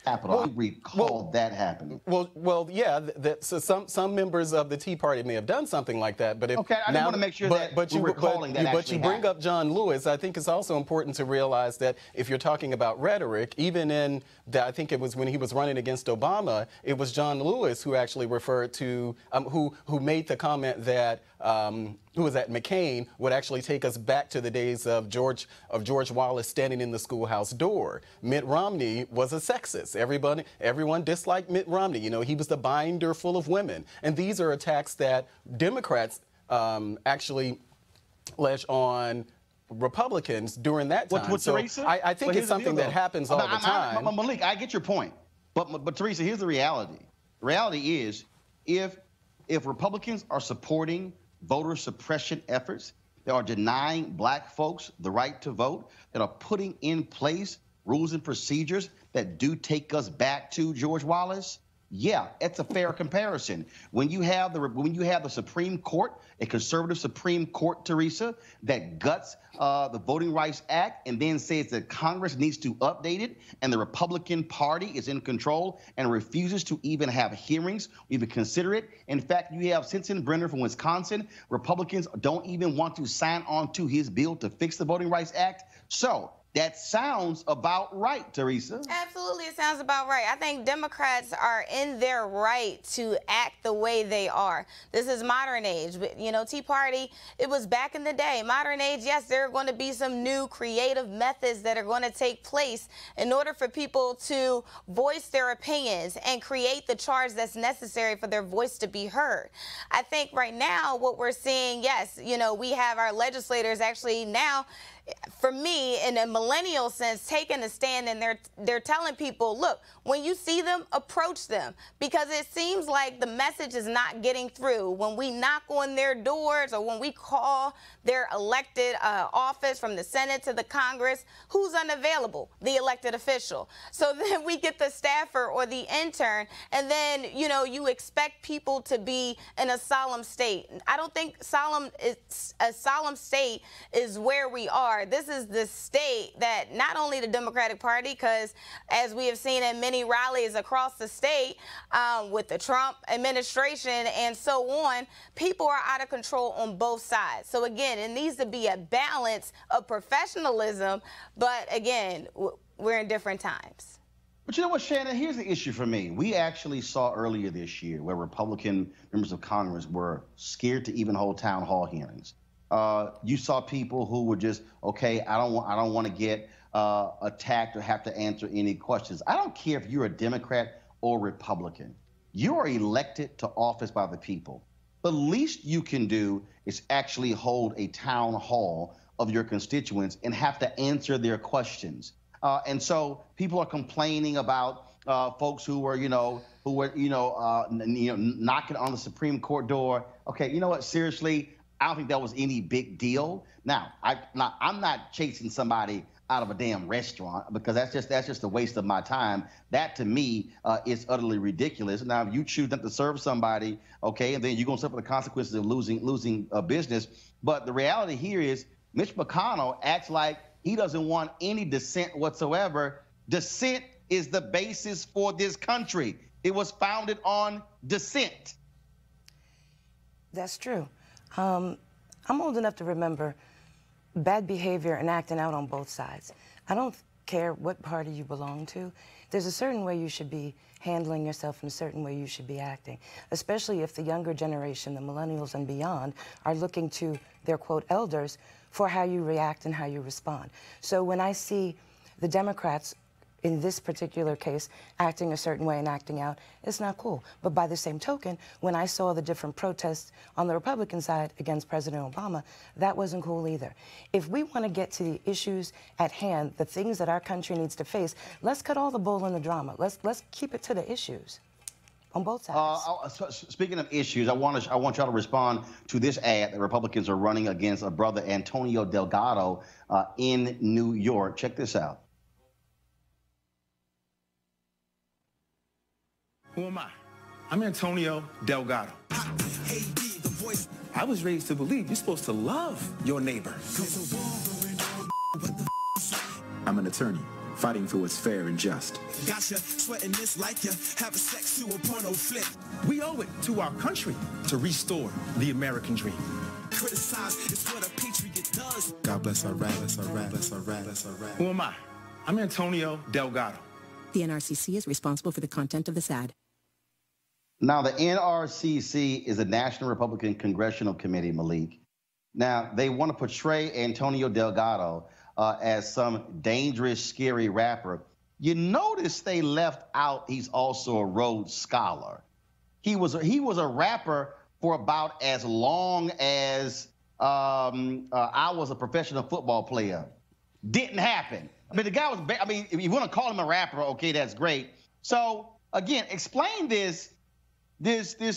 Capitol. I recall that happening. Well, yeah. So some members of the Tea Party may have done something like that, but I just want to make sure that we're recalling that. But you bring up John Lewis. I think it's also important to realize that if you're talking about rhetoric, even in I think it was when he was running against Obama, it was John Lewis who actually referred to who made the comment that who was that, McCain, would actually take us back to the days of George Wallace standing in the schoolhouse door. Mitt Romney was a sexist. Everyone disliked Mitt Romney. You know, he was the binder full of women. And these are attacks that Democrats actually ledge on Republicans during that time. What, so Teresa? I think it's something that happens all the time. Malik, I get your point. But Teresa, here's the reality. The reality is, if Republicans are supporting voter suppression efforts, that are denying black folks the right to vote, that are putting in place rules and procedures that do take us back to George Wallace, yeah, it's a fair comparison. When you have the Supreme Court, a conservative Supreme Court, Teresa, that guts the Voting Rights Act and then says that Congress needs to update it, and the Republican Party is in control and refuses to even have hearings, even consider it. In fact, you have Sensenbrenner from Wisconsin. Republicans don't even want to sign on to his bill to fix the Voting Rights Act. So that sounds about right, Teresa. Absolutely, it sounds about right. I think Democrats are in their right to act the way they are. This is modern age. You know, Tea Party, it was back in the day. Modern age, yes, there are going to be some new creative methods that are going to take place in order for people to voice their opinions and create the charge that's necessary for their voice to be heard. I think right now what we're seeing, yes, you know, we have our legislators actually now, for me, in a millennial sense, taking a stand, and they're telling people, look, when you see them, approach them, because it seems like the message is not getting through. When we knock on their doors or when we call their elected office, from the Senate to the Congress, who's unavailable? The elected official. So then we get the staffer or the intern, and then, you know, you expect people to be in a solemn state. I don't think a solemn state is where we are. This is the state that not only the Democratic Party, because as we have seen in many rallies across the state with the Trump administration and so on, people are out of control on both sides. So again, it needs to be a balance of professionalism, but again, we're in different times. But you know what, Shannon, here's the issue for me. We actually saw earlier this year where Republican members of Congress were scared to even hold town hall hearings. You saw people who were just, okay, I don't want to get attacked or have to answer any questions. I don't care if you're a Democrat or Republican. You are elected to office by the people. The least you can do is actually hold a town hall of your constituents and have to answer their questions. And so people are complaining about folks who were, knocking on the Supreme Court door. Okay, you know what? Seriously, I don't think that was any big deal. Now, I'm not chasing somebody out of a damn restaurant, because that's just a waste of my time. That to me is utterly ridiculous. Now, if you choose not to serve somebody, okay, and then you're gonna suffer the consequences of losing business. But the reality here is Mitch McConnell acts like he doesn't want any dissent whatsoever. Dissent is the basis for this country. It was founded on dissent. That's true. I'm old enough to remember bad behavior and acting out on both sides. I don't care what party you belong to. There's a certain way you should be handling yourself and a certain way you should be acting, especially if the younger generation, the millennials and beyond, are looking to their, quote, elders for how you react and how you respond. So when I see the Democrats, in this particular case, acting a certain way and acting out, it's not cool. But by the same token, when I saw the different protests on the Republican side against President Obama, that wasn't cool either. If we want to get to the issues at hand, the things that our country needs to face, let's cut all the bull and the drama. Let's keep it to the issues on both sides. Speaking of issues, I want y'all to respond to this ad that Republicans are running against a brother, Antonio Delgado, in New York. Check this out. Who am I? I'm Antonio Delgado. I was raised to believe you're supposed to love your neighbor. I'm an attorney, fighting for what's fair and just. Gotcha, sweating this like you have a sex to a porno flick. We owe it to our country to restore the American dream. Criticize is what a patriot does. God bless our rap, bless our rap, bless our rap, bless our rap. Who am I? I'm Antonio Delgado. The NRCC is responsible for the content of this ad. Now, the NRCC is a National Republican Congressional Committee, Malik. Now, they want to portray Antonio Delgado as some dangerous, scary rapper. You notice they left out he's also a Rhodes Scholar. He was a rapper for about as long as I was a professional football player. Didn't happen. I mean, the guy was, I mean, if you want to call him a rapper, okay, that's great. So, again, explain this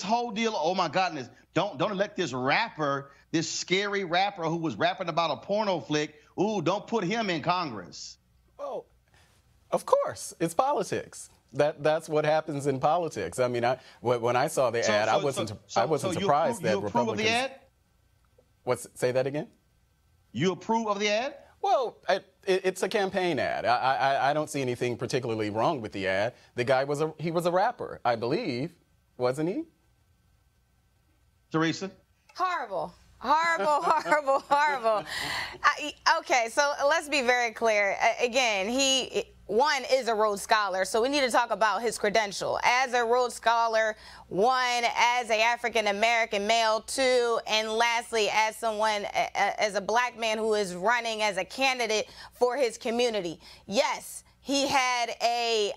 whole deal. Oh, my goodness. Don't elect this rapper, this scary rapper who was rapping about a porno flick. Ooh, don't put him in Congress. Well, of course, it's politics. That's what happens in politics. I mean, when I saw the ad, I wasn't surprised that Republicans. You approve of the ad? Say that again? You approve of the ad? Well, it's a campaign ad. I don't see anything particularly wrong with the ad. The guy was a rapper, I believe, wasn't he? Teresa? Horrible. Horrible, horrible, horrible. Okay, so let's be very clear. Again, he is a Rhodes Scholar, so we need to talk about his credential. As a Rhodes Scholar, one, as an African-American male, two, and lastly, as someone, as a black man who is running as a candidate for his community. Yes, he had a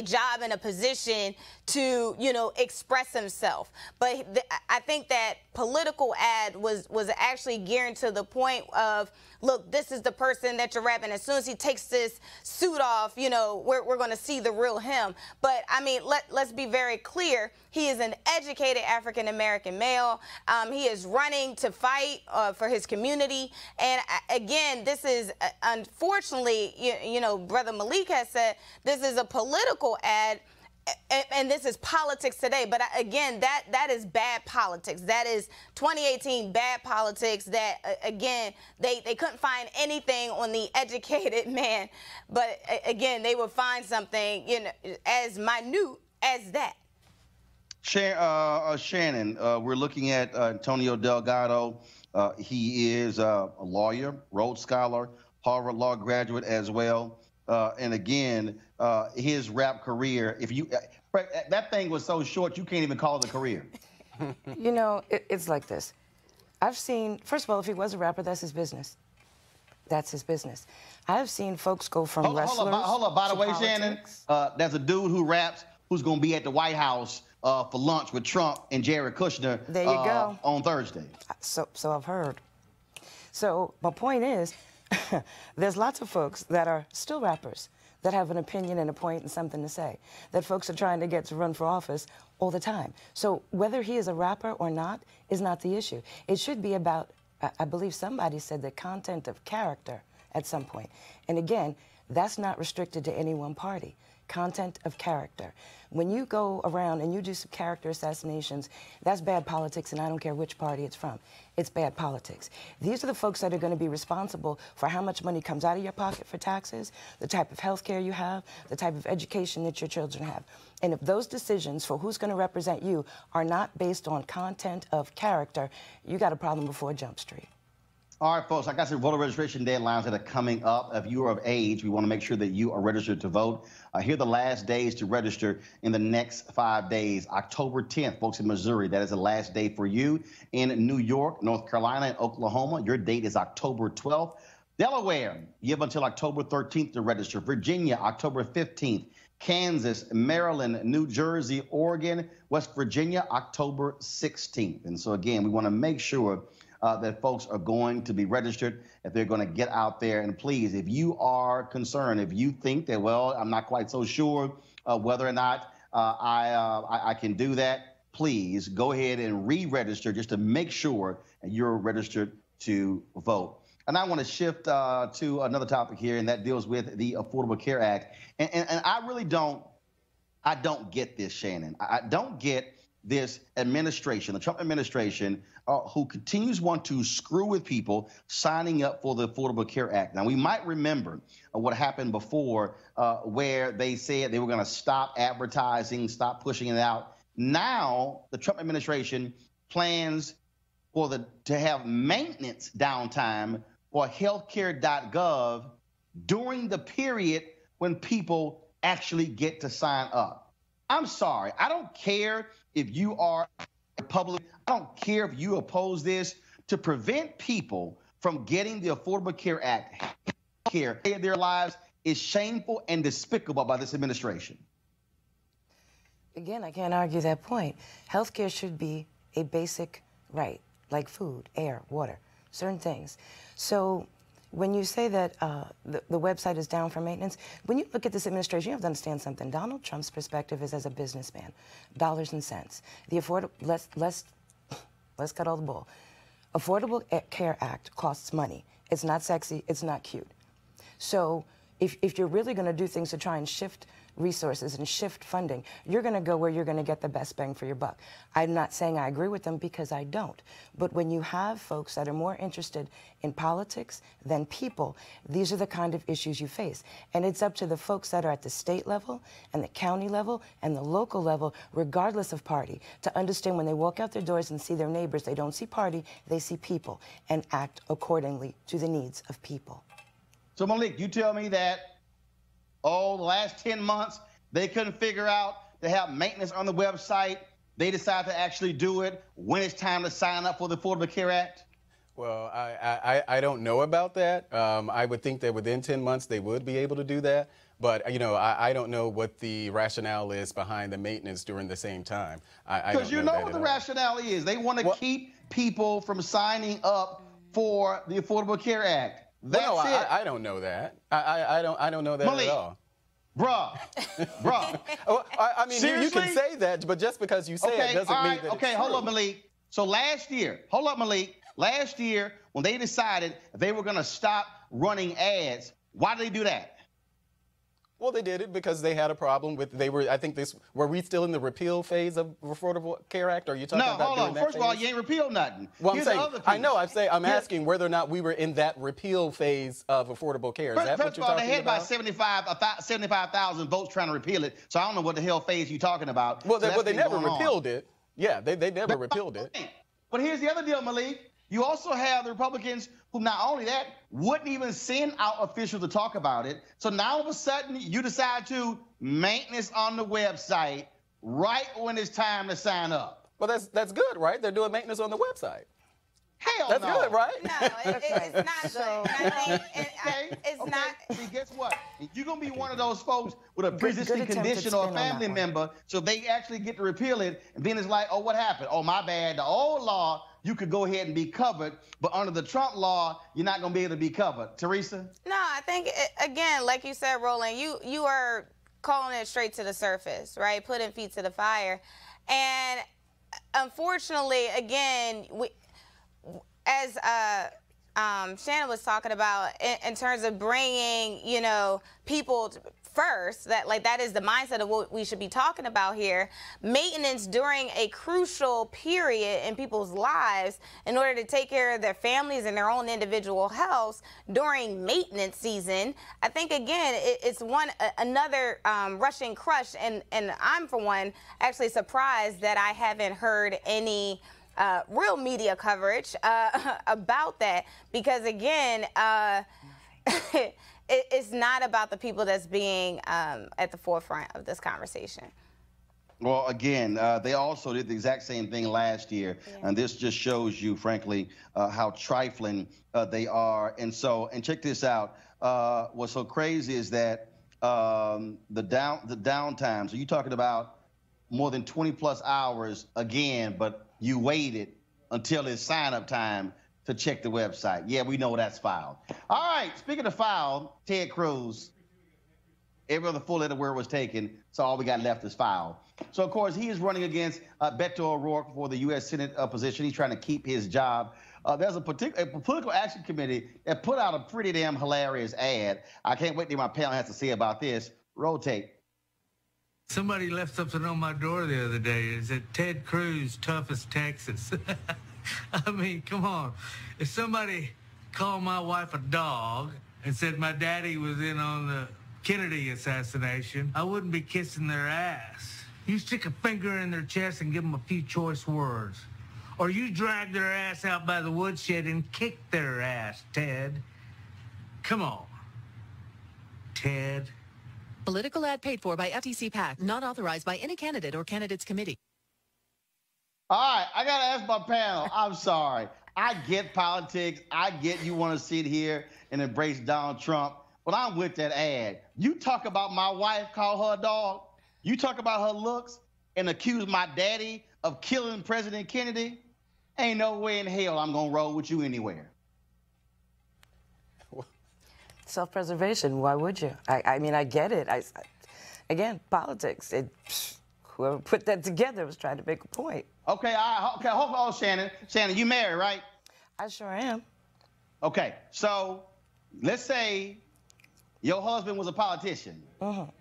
job and a position to, express himself. But I think that political ad was actually geared to the point of, look, this is the person that you're rapping. As soon as he takes this suit off, we're going to see the real him. But, I mean, let's be very clear. He is an educated African-American male. He is running to fight for his community. And, again, this is, unfortunately, Brother Malik has said, this is a political ad. And this is politics today. But again, that is bad politics. That is 2018 bad politics that, again, they couldn't find anything on the educated man. But, again, they would find something, as minute as that. Shannon, we're looking at Antonio Delgado. He is a lawyer, Rhodes Scholar, Harvard Law graduate as well. And again, his rap career, that thing was so short, you can't even call it a career. It's like this. I've seen, first of all, if he was a rapper, that's his business. That's his business. I've seen folks go from wrestlers Hold up. By the way, politics. Shannon, there's a dude who raps who's going to be at the White House for lunch with Trump and Jared Kushner there you go. On Thursday. So I've heard. So my point is, there's lots of folks that are still rappers that have an opinion and a point and something to say, that folks are trying to get to run for office all the time. So whether he is a rapper or not is not the issue. It should be about, I believe somebody said, the content of character at some point. And again, that's not restricted to any one party. Content of character. When you go around and you do some character assassinations, that's bad politics, and I don't care which party it's from. It's bad politics. These are the folks that are going to be responsible for how much money comes out of your pocket for taxes, the type of health care you have, the type of education that your children have. And if those decisions for who's going to represent you are not based on content of character, you got a problem before Jump Street. All right, folks, I got some voter registration deadlines that are coming up. If you are of age, we want to make sure that you are registered to vote. Here are the last days to register in the next 5 days. October 10th, folks in Missouri, that is the last day for you. In New York, North Carolina, and Oklahoma, your date is October 12th. Delaware, you have until October 13th to register. Virginia, October 15th. Kansas, Maryland, New Jersey, Oregon, West Virginia, October 16th. And so, again, we want to make sure that folks are going to be registered, if they're going to get out there. And please, if you are concerned, if you think that, well, I'm not quite so sure whether or not I can do that, please go ahead and re-register just to make sure you're registered to vote. And I want to shift to another topic here, and that deals with the Affordable Care Act. And I really don't get this, Shannon. I don't get this administration, the Trump administration, who continues want to screw with people signing up for the Affordable Care Act. Now, we might remember what happened before where they said they were going to stop advertising, stop pushing it out. Now, the Trump administration plans to have maintenance downtime for healthcare.gov during the period when people actually get to sign up. I'm sorry. I don't care if you are Republican. I don't care if you oppose this. To prevent people from getting the Affordable Care Act, care their lives, is shameful and despicable by this administration. Again, I can't argue that point. Healthcare should be a basic right, like food, air, water, certain things. So when you say that the website is down for maintenance, when you look at this administration, you have to understand something. Donald Trump's perspective is as a businessman, dollars and cents. The affordable, let's cut all the bull. Affordable Care Act costs money. It's not sexy, it's not cute. So if you're really going to do things to try and shift resources and shift funding, you're going to go where you're going to get the best bang for your buck. I'm not saying I agree with them because I don't. But when you have folks that are more interested in politics than people, these are the kind of issues you face. And it's up to the folks that are at the state level and the county level and the local level, regardless of party, to understand when they walk out their doors and see their neighbors, they don't see party, they see people, and act accordingly to the needs of people. So Malik, you tell me that, the last 10 months, they couldn't figure out to have maintenance on the website. They decided to actually do it when it's time to sign up for the Affordable Care Act? Well, I don't know about that. I would think that within 10 months they would be able to do that. But, you know, I don't know what the rationale is behind the maintenance during the same time. Because you know what the rationale is. They want to keep people from signing up for the Affordable Care Act. That's well, no, it. I don't know that. I don't know that Malik, at all. Bruh. Well, I mean, you can Seriously? say that, but just because you say it doesn't all mean right, that okay, it's hold true. up, Malik. So last year, last year, when they decided they were going to stop running ads, why did they do that? Well, they did it because they had a problem with, were we still in the repeal phase of Affordable Care Act? Are you talking about hold on. during that First of all, phase? you ain't repealed nothing. Well, Here's I'm the saying, other I know, piece. I'm asking whether or not we were in that repeal phase of Affordable Care. Is that what First you're of all, talking they had about? about 75,000 votes trying to repeal it, so I don't know what the hell phase you're talking about. Well, So they never going on. repealed it. Yeah, they never repealed it. But here's the other deal, Malik. You also have the Republicans who not only that, wouldn't even send out officials to talk about it. So now all of a sudden you decide to maintenance on the website right when it's time to sign up. Well, that's good, right? They're doing maintenance on the website. Hell That's no. good, right? No, it's not good. And I think it's Okay. not. See, guess what? You're going to be one of those folks with a Good pre-existing attempted condition or a spin on that family one. member, so they actually get to repeal it, and then it's like, oh, what happened? Oh, my bad. The old law, you could go ahead and be covered, but under the Trump law, you're not going to be able to be covered. Teresa? No, I think, again, like you said, Roland, you are calling it straight to the surface, right? Putting feet to the fire. And unfortunately, again, as Shannon was talking about, in terms of bringing, people first, that is the mindset of what we should be talking about here. Maintenance during a crucial period in people's lives in order to take care of their families and their own individual health during maintenance season. I think, again, it's another Russian crush, and I'm, for one, actually surprised that I haven't heard any real media coverage about that, because, again, it's not about the people that's being at the forefront of this conversation. Well, again, they also did the exact same thing last year, and this just shows you, frankly, how trifling they are. And check this out. What's so crazy is that the downtime. So you're talking about more than 20+ hours again, but you waited until it's sign-up time to check the website. Yeah, we know that's filed. All right, speaking of filed, Ted Cruz, every other full letter word was taken, so all we got left is filed. So, of course, he is running against Beto O'Rourke for the U.S. Senate position. He's trying to keep his job. There's a political action committee that put out a pretty damn hilarious ad. I can't wait to hear my panel has to say about this. Rotate. Somebody left something on my door the other day. Is it Ted Cruz, toughest Texas? I mean, come on. If somebody called my wife a dog and said my daddy was in on the Kennedy assassination, I wouldn't be kissing their ass. You stick a finger in their chest and give them a few choice words. Or you drag their ass out by the woodshed and kick their ass, Ted. Come on, Ted. Political ad paid for by FTC PAC, not authorized by any candidate or candidates committee. All right, I got to ask my panel. I'm sorry. I get politics. I get you want to sit here and embrace Donald Trump, but I'm with that ad. You talk about my wife, call her a dog. You talk about her looks and accuse my daddy of killing President Kennedy. Ain't no way in hell I'm going to roll with you anywhere. Self-preservation, why would you? I mean, I get it. Again, politics. Whoever put that together was trying to make a point. Okay, hold on, Shannon. Shannon, you married, right? I sure am. Okay, so let's say your husband was a politician, and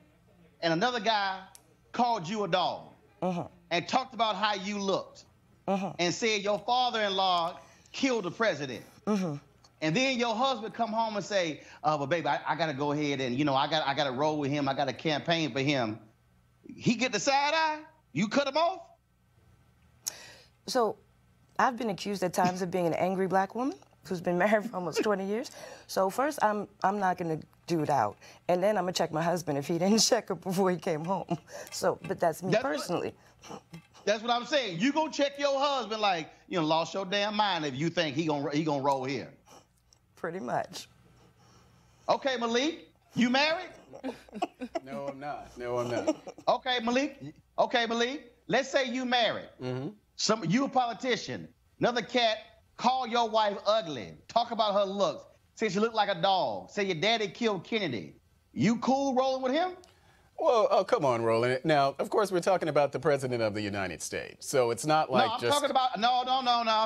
another guy called you a dog and talked about how you looked and said your father-in-law killed the president. And then your husband come home and say, well, baby, I got to go ahead and, I got to roll with him. I got to campaign for him. He get the side eye? You cut him off? So I've been accused at times of being an angry black woman who's been married for almost 20 years. So first, I'm not going to do it out. And then I'm going to check my husband if he didn't check her before he came home. So, but that's me personally. That's what I'm saying. You go check your husband like, lost your damn mind if you think he gonna roll here. Pretty much. Okay, Malik, you married? No, I'm not. No, I'm not. Okay, Malik. Let's say you married. You a politician. Another cat call your wife ugly. Talk about her looks. Say she looked like a dog. Say your daddy killed Kennedy. You cool rolling with him? Well, oh, come on, Roland. Now, of course, we're talking about the President of the United States. So it's not like I'm talking about, no,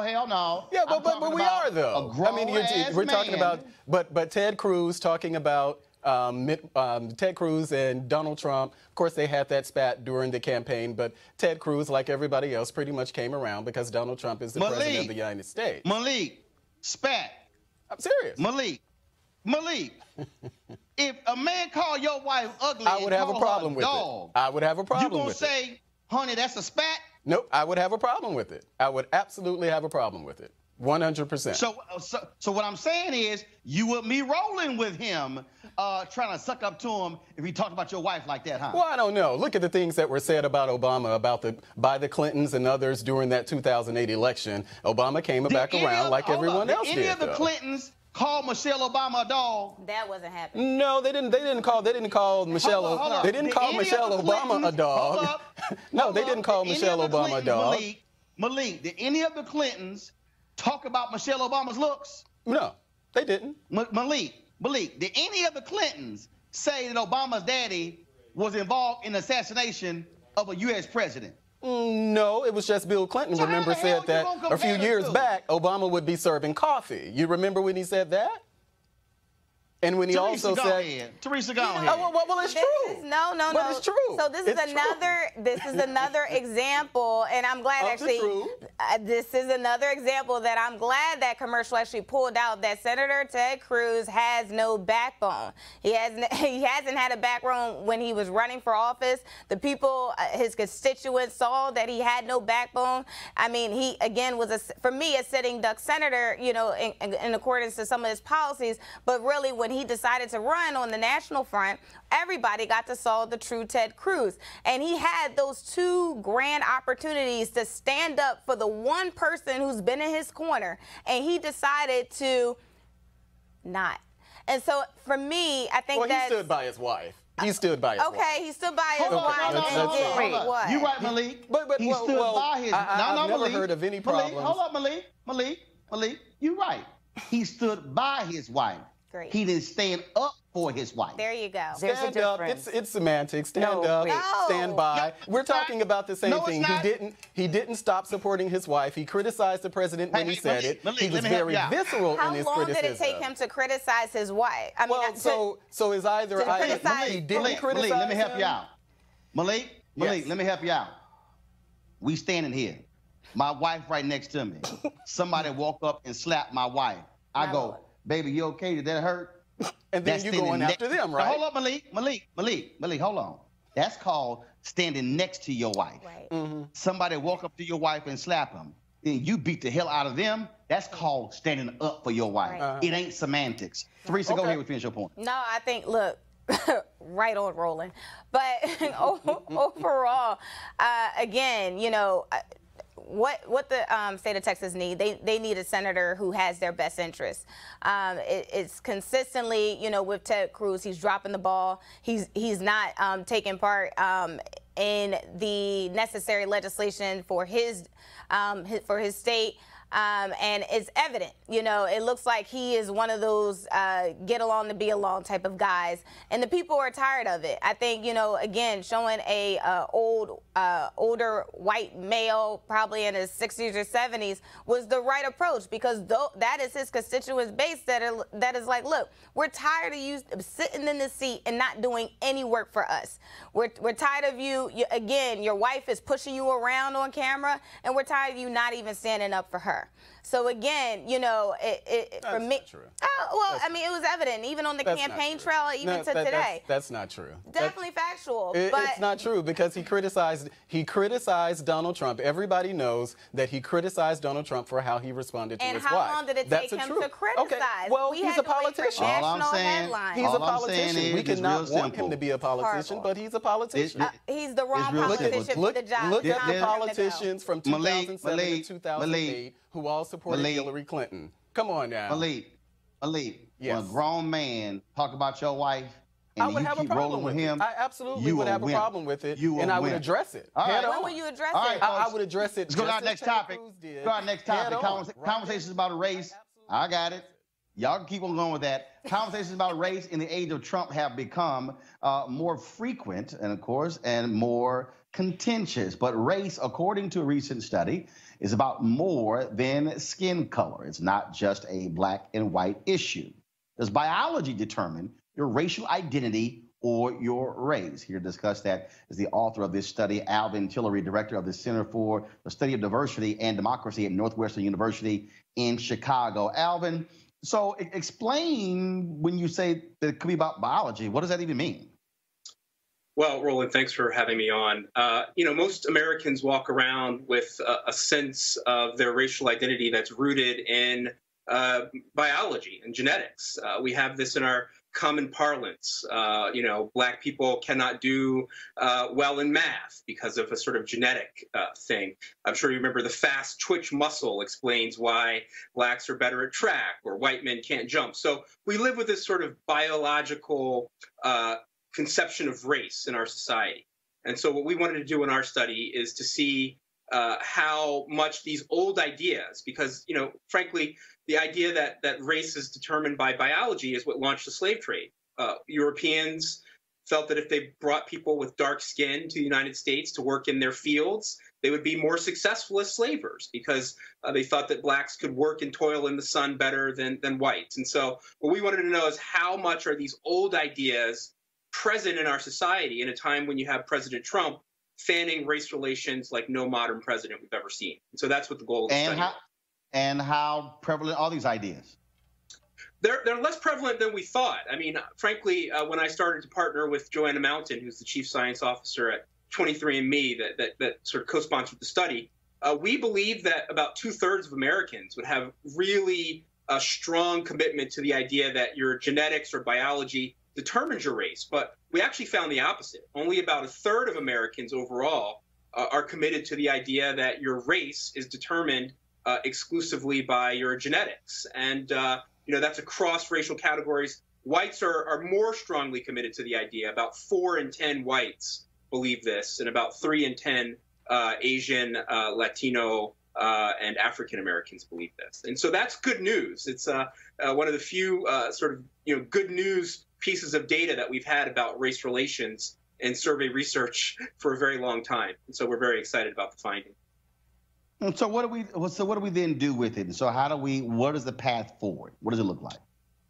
hell no. Yeah, but we are, though. I mean, we're talking about, but Ted Cruz talking about Ted Cruz and Donald Trump. Of course, they had that spat during the campaign, but Ted Cruz, like everybody else, pretty much came around because Donald Trump is the President of the United States. Malik, spat. I'm serious. Malik. If a man call your wife ugly, I would have a problem with it. I would have a problem with it. You gonna say, honey, that's a spat? Nope, I would have a problem with it. I would absolutely have a problem with it. 100%. So what I'm saying is, you would be rolling with him, trying to suck up to him if he talked about your wife like that, huh? Well, I don't know. Look at the things that were said about Obama, by the Clintons and others during that 2008 election. Obama came back around like everyone else did. Did any of the Clintons call Michelle Obama a dog? That wasn't happening. No, they didn't call Michelle. They didn't call Michelle Obama a dog. No, they didn't call Michelle Obama a dog. Malik, did any of the Clintons talk about Michelle Obama's looks? No, they didn't. Malik, did any of the Clintons say that Obama's daddy was involved in the assassination of a U.S. president? No, it was just Bill Clinton, remember, said that a few years back, Obama would be serving coffee. You remember when he said that? And when he also said, Teresa, go ahead. Well, it's true. No. But it's true. So this is another example, and I'm glad this is another example that I'm glad that commercial actually pulled out, that Senator Ted Cruz has no backbone. He hasn't had a backbone when he was running for office. The people, his constituents, saw that he had no backbone. I mean, he again was for me a sitting duck senator, in accordance to some of his policies, but really when he decided to run on the national front, everybody got to saw the true Ted Cruz. And he had those two grand opportunities to stand up for the one person who's been in his corner, and he decided to not. And so for me, I think he stood by his wife. He stood by his wife. Okay, he stood by his wife. Wait, what? You right, Malik. But he stood by his. I've never heard of any problems. Hold up, Malik. You right. He stood by his wife. Great. He didn't stand up for his wife. There you go. Stand up. It's semantics. Stand up. Stand by. We're talking about the same thing. He didn't stop supporting his wife. He criticized the president when he said it. He was very visceral in his criticism. How long did it take him to criticize his wife? I mean, so is either he didn't criticize. Let me help you out. Malik, let me help you out. We standing here. My wife right next to me. Somebody walk up and slap my wife. I go, baby, you okay? Did that hurt? And then you going after them, right? Now, hold up, Malik, hold on. That's called standing next to your wife. Right. Somebody walk up to your wife and slap him. Then you beat the hell out of them. That's called standing up for your wife. It ain't semantics. Teresa, go ahead and finish your point. No, I think, look, Right on, Roland. But overall, again, you know, what the state of Texas need, they need a senator who has their best interests. It's consistently, you know, with Ted Cruz, he's dropping the ball. He's not taking part in the necessary legislation for his state. And it's evident, you know, it looks like he is one of those get along to be along type of guys, and the people are tired of it. I think, you know, again, showing a older white male, probably in his 60s or 70s, was the right approach, because that is his constituent base that is like, look, we're tired of you sitting in the seat and not doing any work for us. We're tired of you, again, your wife is pushing you around on camera, and we're tired of you not even standing up for her. So again, you know, for me, true. Well, I mean, it was evident even on the campaign trail, even to today. That's not true. Definitely factual. But it's not true, because he criticized Donald Trump. Everybody knows that he criticized Donald Trump for how he responded to his wife. And how long did it take him to criticize? Okay. Well, he's a politician. He's a politician. We cannot want him to be a politician, but he's a politician. He's the wrong politician for the job. Look at the politicians from 2007 to 2008 who all supported Hillary Clinton. Come on now. Malik, yes. When a grown man talk about your wife and you keep rolling with him, I absolutely would have a problem with it, and I would address it. Right. When will you address it? I would address it. Let's go to our next topic. Conversations about race. I got it. Y'all can keep on going with that. Conversations about race in the age of Trump have become more frequent, and of course, and more contentious. But race, according to a recent study, is about more than skin color. It's not just a black and white issue. Does biology determine your racial identity or your race? Here to discuss that is the author of this study, Alvin Tillery, director of the Center for the Study of Diversity and Democracy at Northwestern University in Chicago. Alvin, so explain when you say that it could be about biology. What does that even mean? Well, Roland, thanks for having me on. You know, most Americans walk around with a sense of their racial identity that's rooted in biology and genetics. We have this in our common parlance. You know, black people cannot do well in math because of a sort of genetic thing. I'm sure you remember the fast twitch muscle explains why blacks are better at track, or white men can't jump. So we live with this sort of biological conception of race in our society. And so what we wanted to do in our study is to see how much these old ideas, because, you know, frankly, the idea that race is determined by biology is what launched the slave trade. Europeans felt that if they brought people with dark skin to the United States to work in their fields, they would be more successful as slavers, because they thought that blacks could work and toil in the sun better than whites. And so what we wanted to know is how much are these old ideas present in our society in a time when you have President Trump fanning race relations like no modern president we've ever seen. And so that's what the goal of the study was. And how prevalent are these ideas? They're less prevalent than we thought. I mean, frankly, when I started to partner with Joanna Mountain, who's the chief science officer at 23andMe that sort of co-sponsored the study, we believe that about 2/3 of Americans would have really a strong commitment to the idea that your genetics or biology determines your race. But we actually found the opposite. Only about 1/3 of Americans overall are committed to the idea that your race is determined exclusively by your genetics. And, you know, that's across racial categories. Whites are more strongly committed to the idea. About 4 in 10 whites believe this, and about 3 in 10 Asian, Latino, and African Americans believe this. And so that's good news. It's one of the few sort of, you know, good news pieces of data that we've had about race relations and survey research for a very long time. And so we're very excited about the finding. And so what do we then do with it? And so what is the path forward? What does it look like?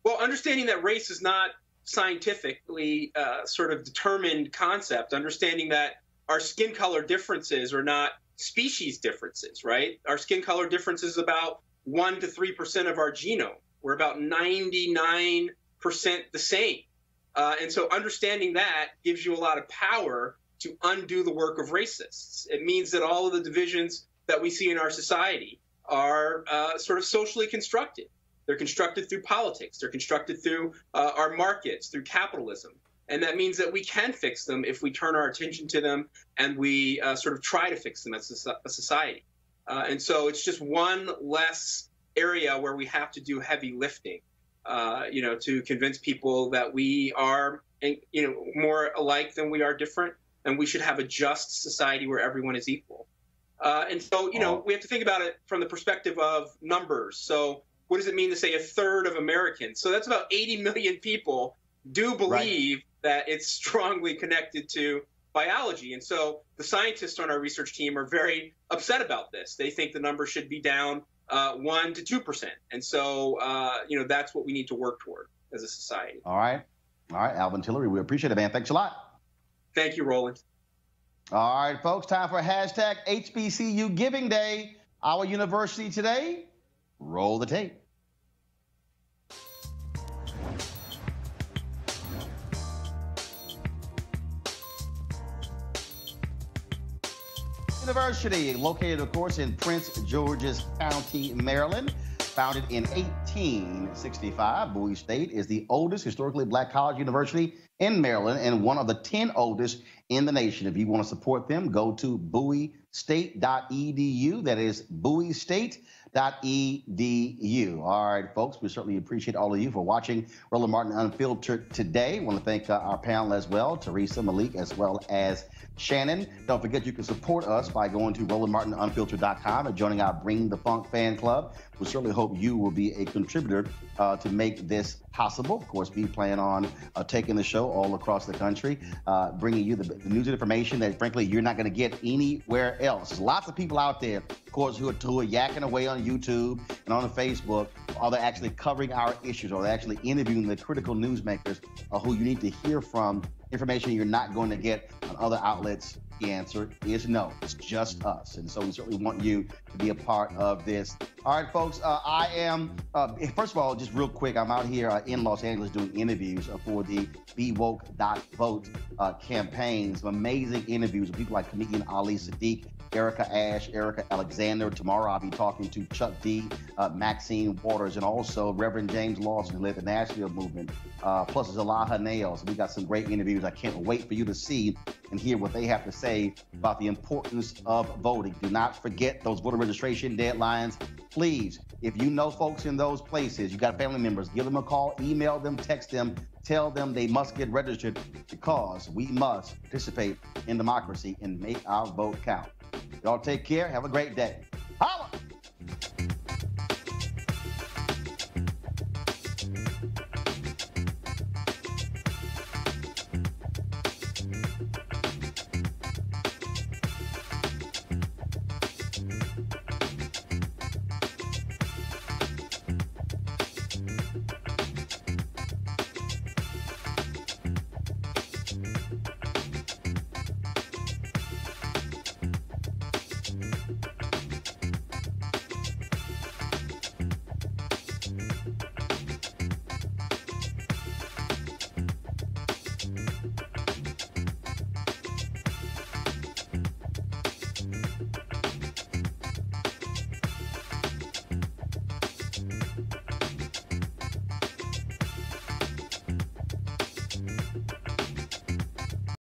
Well, understanding that race is not scientifically sort of determined concept, understanding that our skin color differences are not species differences, right? Our skin color difference is about 1 to 3% of our genome. We're about 99% the same. And so understanding that gives you a lot of power to undo the work of racists. It means that all of the divisions that we see in our society are sort of socially constructed. They're constructed through politics. They're constructed through our markets, through capitalism. And that means that we can fix them if we turn our attention to them and we sort of try to fix them as a society. And so it's just one less area where we have to do heavy lifting, to convince people that we are, more alike than we are different, and we should have a just society where everyone is equal. And so, we have to think about it from the perspective of numbers. So what does it mean to say a third of Americans? So that's about 80 million people do believe that it's strongly connected to biology. And so the scientists on our research team are very upset about this. They think the number should be down 1 to 2%. And so, that's what we need to work toward as a society. All right, Alvin Tillery, we appreciate it, man. Thanks a lot. Thank you, Roland. All right, folks, time for hashtag HBCU Giving Day. Our university today, roll the tape. University, located, of course, in Prince George's County, Maryland. Founded in 1865, Bowie State is the oldest historically black college university in Maryland and one of the 10 oldest in the nation. If you want to support them, go to bowiestate.edu. That is bowiestate.edu. All right, folks, we certainly appreciate all of you for watching Roland Martin Unfiltered today. I want to thank our panel as well, Teresa, Malik, as well as Shannon. Don't forget you can support us by going to RolandMartinUnfiltered.com and joining our Bring the Funk fan club. We certainly hope you will be a contributor to make this possible. Of course, we plan on taking the show all across the country, bringing you the news and information that, frankly, you're not going to get anywhere else. There's lots of people out there, of course, who are yakking away on YouTube and on Facebook. Are they actually covering our issues? Are they actually interviewing the critical newsmakers who you need to hear from? Information you're not going to get on other outlets? The answer is no. It's just us. And so we certainly want you to be a part of this. All right, folks, I am, first of all, just real quick, I'm out here in Los Angeles doing interviews for the BeWoke.vote campaign. Some amazing interviews with people like comedian Ali Sadiq, Erica Ash, Erica Alexander. Tomorrow I'll be talking to Chuck D, Maxine Waters, and also Reverend James Lawson, who led the Nashville movement, plus Zalaha Nails. We got some great interviews. I can't wait for you to see and hear what they have to say about the importance of voting. Do not forget those voter registration deadlines. Please, if you know folks in those places, you got family members, give them a call, email them, text them, tell them they must get registered because we must participate in democracy and make our vote count. Y'all take care. Have a great day.